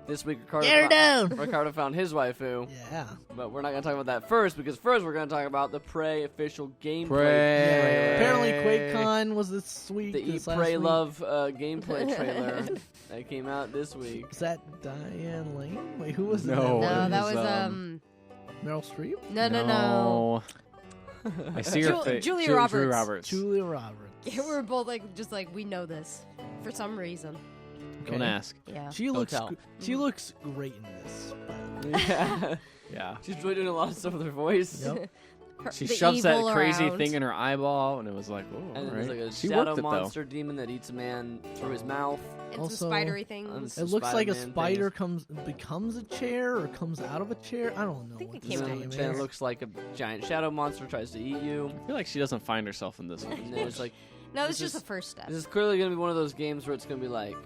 This week, Get her down. Ricardo found his waifu, Yeah. but we're not going to talk about that first, because first we're going to talk about the Prey official gameplay Prey. trailer. Apparently, QuakeCon was this week. The Eat, this last Pray, week. Love gameplay trailer that came out this week. Is that Diane Lane? Wait, who was No. No, It that was, was Meryl Streep? no. I see her face. Julia Roberts. Julia Roberts. Julia Roberts. Yeah, we were both like, just like we know this for some reason. Don't ask. Yeah. She Don't looks. tell. She looks great in this. Yeah. Yeah. She's really doing a lot of stuff with her voice. Yep. She The shoves that evil crazy around. thing in her eyeball, and it was like, oh, And all then there's right. like a She shadow worked it, monster demon that eats a man through his mouth. And Also, some spidery things. It looks like a Spider-Man spider things. becomes a chair or comes out of a chair. I don't know. think what it this came out game of a Then chair. it looks like a giant shadow monster tries to eat you. though. I feel like she doesn't find herself in this one. And then it's like, No, it's This just is- the first step. this is clearly going to be one of those games where it's going to be like,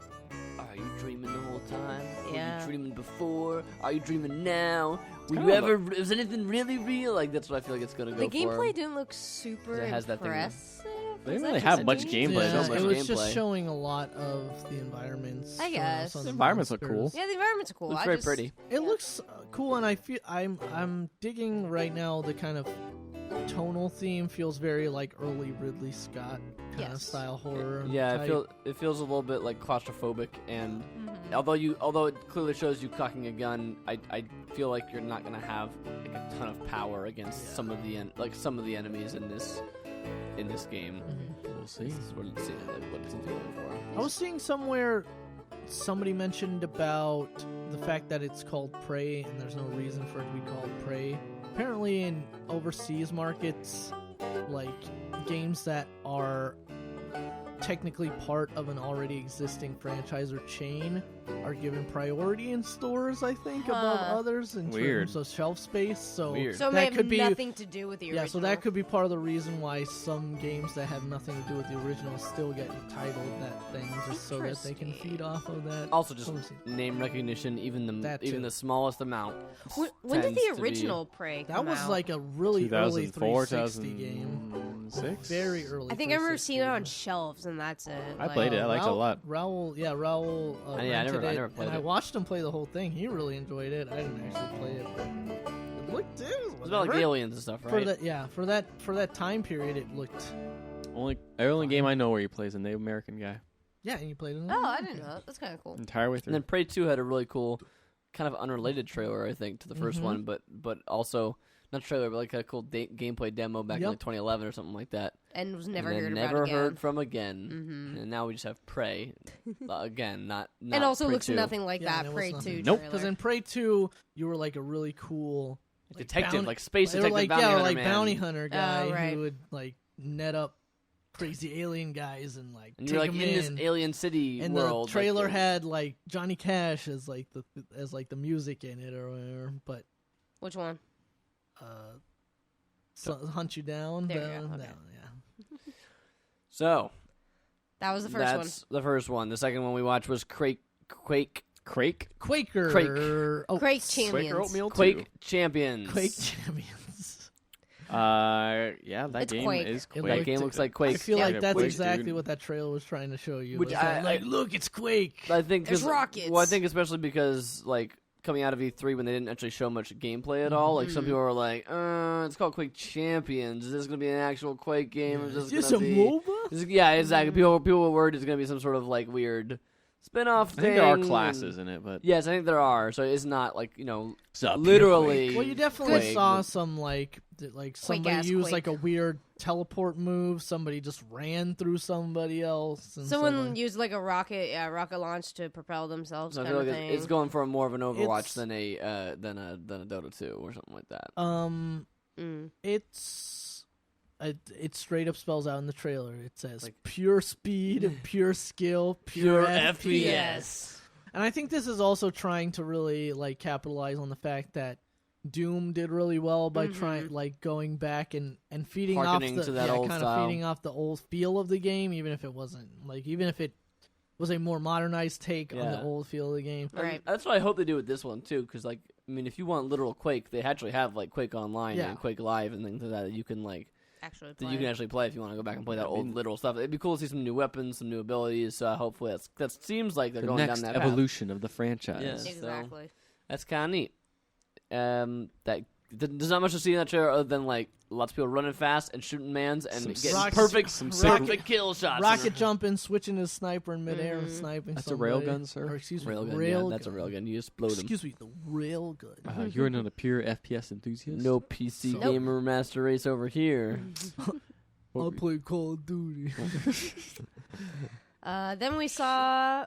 are you dreaming the whole time? Yeah. Were you dreaming before? Are you dreaming now? Were kind you of ever? Is anything really real? Like that's what I feel like it's going to go The for. gameplay didn't look super It has that thing- impressive. They Is didn't that really just have much me? gameplay. Yeah, so much it was gameplay. just showing a lot of the environments. I guess. on The environments look monsters. cool. Yeah, the environments are cool. Looks I very just, pretty. It looks cool, and I feel I'm digging right now. The kind of tonal theme feels very like early Ridley Scott kind of Yes. style horror. Yeah, type. it feels a little bit like claustrophobic, and Mhm. although it clearly shows you cocking a gun, I feel like you're not gonna have like a ton of power against some of the enemies in this game. We'll see. This is what it's going for. I was seeing somewhere somebody mentioned about the fact that it's called Prey and there's no reason for it to be called Prey. Apparently in overseas markets, like games that are technically part of an already existing franchise or chain are given priority in stores, I think, above Huh. others in Weird. terms of shelf space. So Weird. So it that may have could be nothing to do with the original. yeah, so that could be part of the reason why some games that have nothing to do with the original still get titled that thing, just so that they can Interesting. feed off of that. Also, just overseas. name recognition, even That the too. smallest amount. When did tends the to be- original Prey come That was out? like a really early 2004, 360 game. 2006. Very early. I think I remember 360 seeing it on game. shelves, and that's it. I played it. I liked it a lot. Raul I rented never it, played and I it. watched him play the whole thing. He really enjoyed it. I didn't actually play it, but it looked it was It's about like whatever. aliens and stuff, For right? that, for that time period, it looked. Only game I know where he plays a Native American guy. Yeah, and you played it. Oh, I didn't know that. That's kind of cool. Entire way And through. then Prey 2 had a really cool, kind of unrelated trailer, I think, to the first Mhm. one, but also not trailer, but like a cool gameplay demo back in Yep. like 2011 or something like that. And was never and then heard never about again. heard from again. Mhm. And now we just have Prey again, not And also Prey looks 2. nothing like Yeah, that and it Prey was 2 nothing. Nope. trailer. Because in Prey 2, you were like a really cool Detective, bounty- like space they were detective, like bounty hunter like man. bounty hunter guy right. who would like net up crazy alien guys and like And take you're like them in this alien city and world. the trailer like, had like Johnny Cash as like the music in it or whatever, but Which one? Hunt You Down. There you go, okay. Yeah. So That was the first that's the first one. The second one we watched was Quake Quake. Quaker. one. Quake Quaker Champions. oatmeal Quake Champions. Quake Champions. Yeah, that It's game Quake. is It Quake. That game looks like Quake. I feel Yeah. like that's Quake, exactly dude. what that trailer was trying to show you. Which It's I- like, look, it's Quake. I think There's 'cause- rockets. Well, I think especially because like coming out of E3 when they didn't actually show much gameplay at all. Like some Mhm. people were like, "It's called Quake Champions. Is this gonna be an actual Quake game? Or is this Just gonna a be?" MOBA? Yeah, exactly. People were worried it's gonna be some sort of like weird spin-off I thing. think there are and- classes in it, but Yes, I think there are. So it's not like Sup, literally. Well, you definitely Quake. saw some like somebody Quake-ass use Quake. like a weird teleport move. Somebody just ran through somebody else. And Someone someone- used like a rocket launch to propel themselves, So I kind feel of like thing. it's going for more of an Overwatch It's- than a Dota 2 or something like that. It straight up spells out in the trailer. It says Like- pure speed, pure skill, pure FPS. Yes. And I think this is also trying to really like capitalize on the fact that Doom did really well by trying like going back and feeding Harkening off to the that old kind style. of feeding off the old feel of the game, even if it wasn't even if it was a more modernized take on the Yeah. old feel of the game. Right. That's what I hope they do with this one too, because like I mean, if you want literal Quake, they actually have like Quake Online Yeah. and Quake Live and things like that you can like Actually, that you can actually play if you want to go back and play that old literal stuff. It'd be cool to see some new weapons, some new abilities. So hopefully that seems like they're the going next down that path. evolution of the franchise. Yes. Exactly. That's kind of neat. There's not much to see in that trailer other than like lots of people running fast and shooting mans and Some getting rockets- perfect, some perfect kill shots. Rocket jumping, switching his sniper in midair and Mhm. sniping. That's a somebody. railgun, sir? Or excuse me, Railgun. Yeah, that's a railgun. You explode them. Excuse me, the railgun. You're not a pure FPS enthusiast. No PC Nope. gamer master race over here. I play Call of Duty. Then we saw.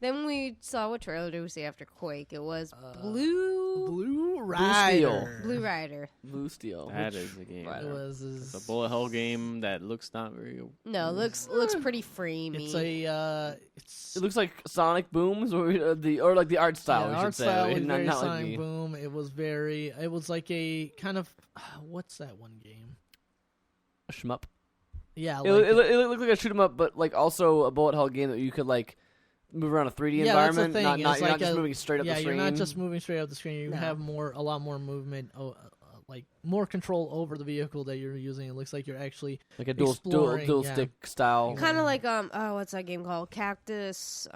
Then we saw what trailer did we see after Quake? It was Blue Blue Steel. Rider. Blue Rider. Blue Steel. That is the game. Right. It was. It's a bullet hell game that looks not very. No, looks pretty freemy. It's a. It's It looks like Sonic Booms or like the art style. yeah, we the should art say. style was Not very like Sonic the- Boom. It was very. It was like a kind of. What's that one game? a shmup. Yeah, It, like it looked like a shoot 'em up, but like also a bullet hell game that you could like move around a 3D Yeah, that's the environment. thing. Not, It's you're like not just a- moving straight up yeah, the you're screen. not just moving straight up the screen. You No. have a lot more movement. Like more control over the vehicle that you're using. It looks like you're actually like a dual exploring, dual yeah. stick style. kind of like what's that game called? Cactus.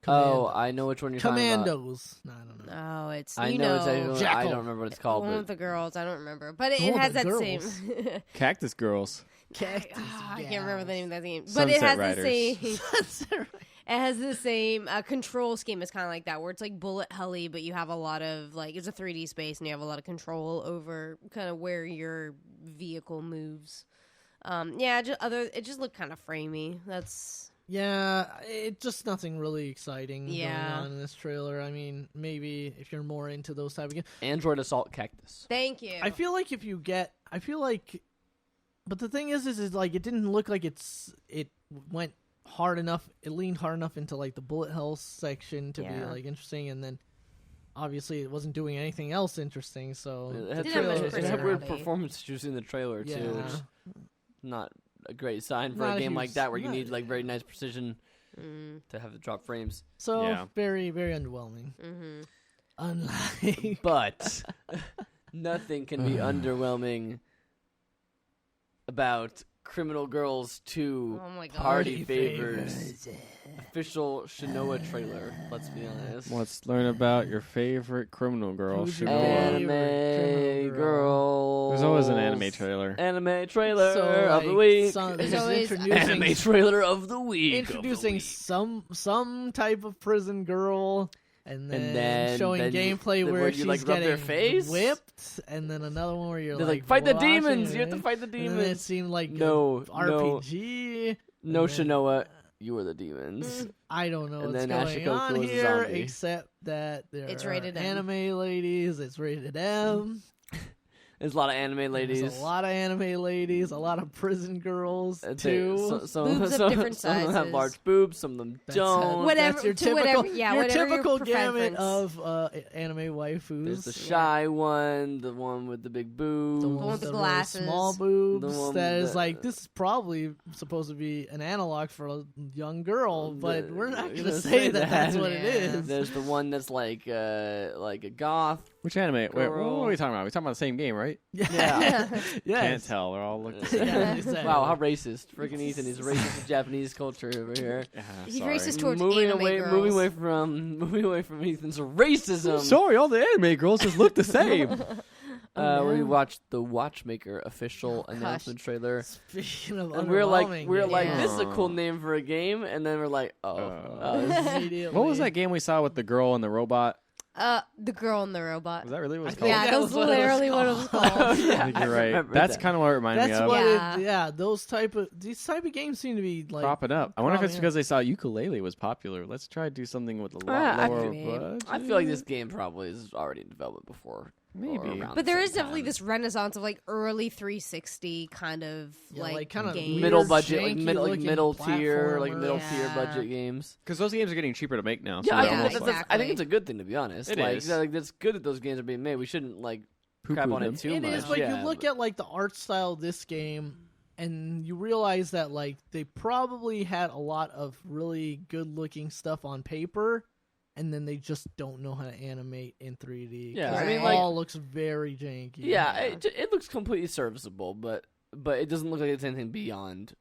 Oh, I know which one you're talking about. Commandos. No, I don't know. Oh, it's I you know know. exactly what, I Jackal. don't remember what it's The called, one but with the girls, I don't remember, but it Oh, has the that same. Cactus Girls. Cactus I can't remember the name of that game, but Sunset it has Riders. the same. It has the same control scheme. It's kind of like that, where it's like bullet helly, but you have a lot of like it's a 3D space, and you have a lot of control over kind of where your vehicle moves. It just looked kind of framey. That's Yeah, it just nothing really exciting Yeah. going on in this trailer. I mean, maybe if you're more into those type of games. Android Assault Cactus. thank you. I feel like but the thing is like it didn't look like it went hard enough. It leaned hard enough into like the bullet hell section to be Yeah. like interesting, and then obviously it wasn't doing anything else interesting. So It had, Didn't have much it had weird personality. performance issues in the trailer too. yeah, Which is not a great sign for Not a a game like huge- that where you not- need like very nice precision Mm, to have the drop frames. so Yeah. very very underwhelming. mm-hmm. Unlike But nothing can be underwhelming about Criminal Girls 2 Oh my god. Party Favors official Shinoa trailer. Let's be honest. Let's learn about your favorite criminal girl, Who's your Shinoa. favorite Anime criminal girl. There's always an anime trailer. Anime trailer So, of the like, week. There's he's always Anime trailer of the week. introducing some type of prison girl, and then showing then gameplay where where you, she's like, rub getting their face? whipped, and then another one where you're They're like, fight the watching demons. You have to it. fight the And then it demons. seemed like No, a RPG. No, and then- Shinoa. You are the demons. I don't know And what's then going Ashiko on was a here, zombie. except that there It's are rated M. anime ladies. It's rated M. There's a lot of anime ladies. There's a lot of anime ladies, a lot of prison girls I'd say too. Boobs of different some of them have sizes. large boobs. Some of them don't. Whatever- That's your to typical, whatever- yeah, your whatever your typical gamut preference. of anime waifus. There's the shy one, the one with the big boobs. The one with that the are really glasses. small boobs. The one That is that- like this is probably supposed to be an analog for a young girl, but we're not We're going gonna to say say that that's that. what it Yeah. is. There's the one that's like a goth. Which anime? Wait, what Girl. are we talking about? We're talking about the same game, right? Yeah. Yes. Can't tell. They're all look the same. Yeah, exactly. Wow, how racist! Freaking Ethan is racist to Japanese culture over here. He's sorry. racist towards moving anime away, girls. moving away from Ethan's racism. Sorry, all the anime girls just look the same. We watched the Watchmaker official announcement trailer, Speaking of and we're like, Yeah. this is a cool name for a game, and then we're like, immediately. What was that game we saw with the girl and the robot? The girl and the robot. Was that really what it was I called? think Yeah, that that was was what it was literally what it was called. yeah, I think you're right. remember That's that. kind of what it reminded That's me of. what Yeah. these type of games seem to be like. Propping up. I wonder if it's Propping because they saw ukulele was popular. Let's try to do something with a lot I lower mean, budget. I feel like this game probably is already in development before. Maybe. or around But the there same is definitely time. this renaissance of like early 360 kind of Yeah, like, like, kinda games. middle weird, budget, like janky middle looking tier, platformers. tier Yeah. budget games. Because those games are getting cheaper to make now. So Yeah, I they're think, almost that's, like I think it's a good thing to be honest. It like, is. like that's good that those games are being made. We shouldn't like crap poo-poo on them. it too It much. is, but yeah, you look at like the art style of this game, and you realize that like they probably had a lot of really good looking stuff on paper, and then they just don't know how to animate in 3D. Yeah, 'cause I it mean, like- all looks very janky. yeah, it looks completely serviceable, but it doesn't look like it's anything beyond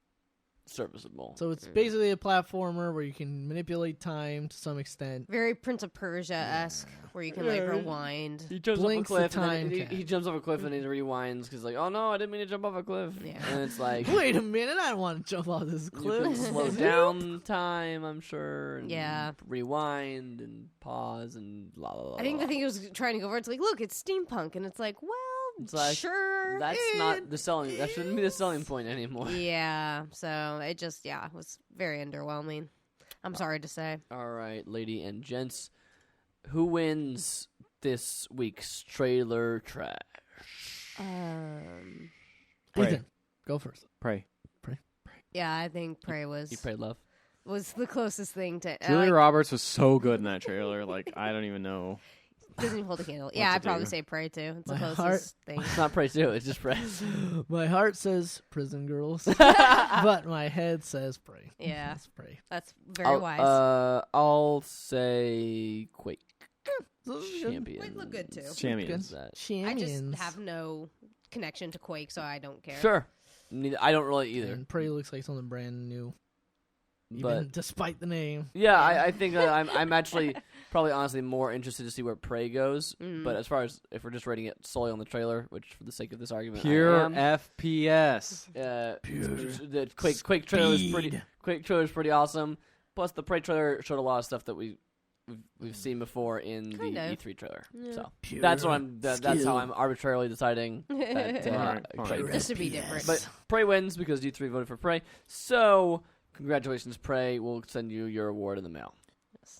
serviceable. So it's basically a platformer where you can manipulate time to some extent. Very Prince of Persia esque, where you can like rewind. He jumps Blinks the off a cliff, and time then cap. he jumps off a cliff and he rewinds because like, oh no, I didn't mean to jump off a cliff. Yeah. And it's like Wait a minute, I don't want to jump off this you cliff. can slow down time, I'm sure. And Yeah. rewind and pause and la la la. I think la. the thing it was trying to go for it's like, look, it's steampunk, and it's like, well, It's like, sure, That's not the selling. That shouldn't be the selling point anymore. Yeah, so it just was very underwhelming. I'm sorry to say. All right, lady and gents, who wins this week's trailer trash? Pray. Ethan, go first. Pray. Yeah, I think Prey was You pray love. the closest thing to Julia Roberts was so good in that trailer. Like, I don't even know. doesn't even hold a candle. Yeah, to I'd probably do. say Prey too. It's the My closest heart- thing. It's not pray too. It's just pray. My heart says prison girls, but my head says pray. Yeah, It's pray. that's very wise. I'll say Quake. Champions. Quake looked good, too. Champions. That. I just Champions. have no connection to Quake, so I don't care. Sure. I don't really either. And pray looks like something brand new. But despite the name. yeah, I think that I'm actually probably honestly more interested to see where Prey goes. But as far as if we're just rating it solely on the trailer, which for the sake of this argument, Pure I am, FPS. the Quake trailer is pretty awesome. Plus, the Prey trailer showed a lot of stuff that we've seen before in the E3 trailer. Yeah. So that's what that's how I'm arbitrarily deciding that Prey This should be different. But Prey wins because E3 voted for Prey. So congratulations, Prey. We'll send you your award in the mail.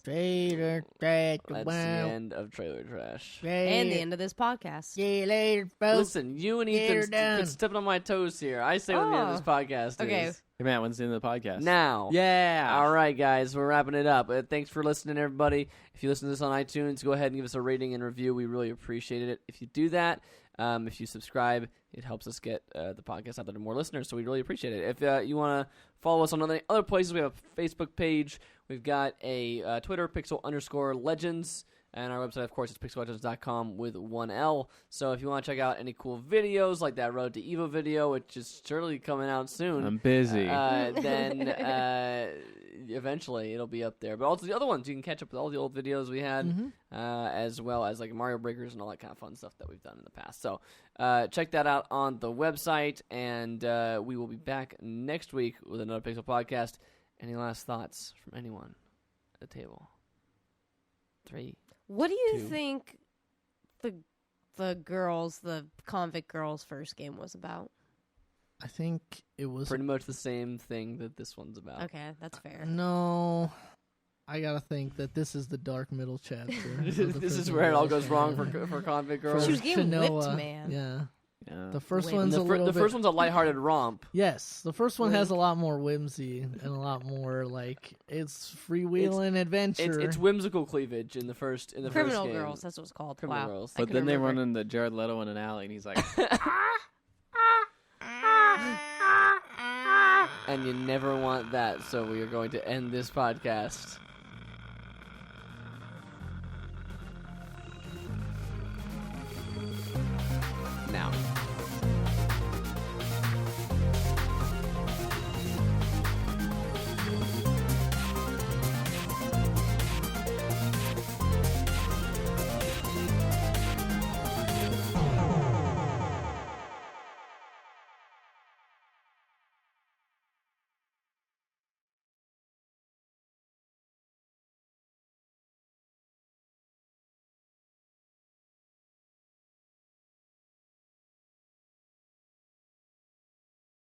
Trailer That's the end of Trailer Trash. And the end of this podcast. See you later, folks. Listen, you and Ethan keep stepping on my toes here. I say what the end of this podcast Okay. is. Hey, Matt, when's the end of the podcast? Now. Yeah. All right, guys, we're wrapping it up. Thanks for listening, everybody. If you listen to this on iTunes, go ahead and give us a rating and review. We really appreciate it. If you do that, if you subscribe, it helps us get the podcast out there to more listeners, so we really appreciate it. If you want to follow us on other places, we have a Facebook page. We've got a Twitter, pixel_legends. And our website, of course, is pixellegends.com with 1 L. So if you want to check out any cool videos like that Road to Evo video, which is surely coming out soon. I'm busy. Then eventually it'll be up there. But also the other ones, you can catch up with all the old videos we had, as well as like Mario Breakers and all that kind of fun stuff that we've done in the past. So check that out on the website, and we will be back next week with another Pixel podcast. Any last thoughts from anyone at the table? 3. What do you 2. think the convict girls' first game was about? I think it was Pretty much the same thing that this one's about. Okay, that's fair. No, I gotta think that this is the dark middle chapter. This is where it all goes wrong for convict girls. She was getting Chinoa, whipped, man. Yeah, Yeah. the first Whipped. one's the a little bit. first one's a lighthearted romp. Yes, the first one has a lot more whimsy and a lot more like it's freewheeling adventure. It's whimsical cleavage in the first Criminal first game. Girls, that's what it's called. Criminal Wow. Girls. I But couldn't then they remember. run into Jared Leto in an alley, and he's like, And you never want that, so we are going to end this podcast.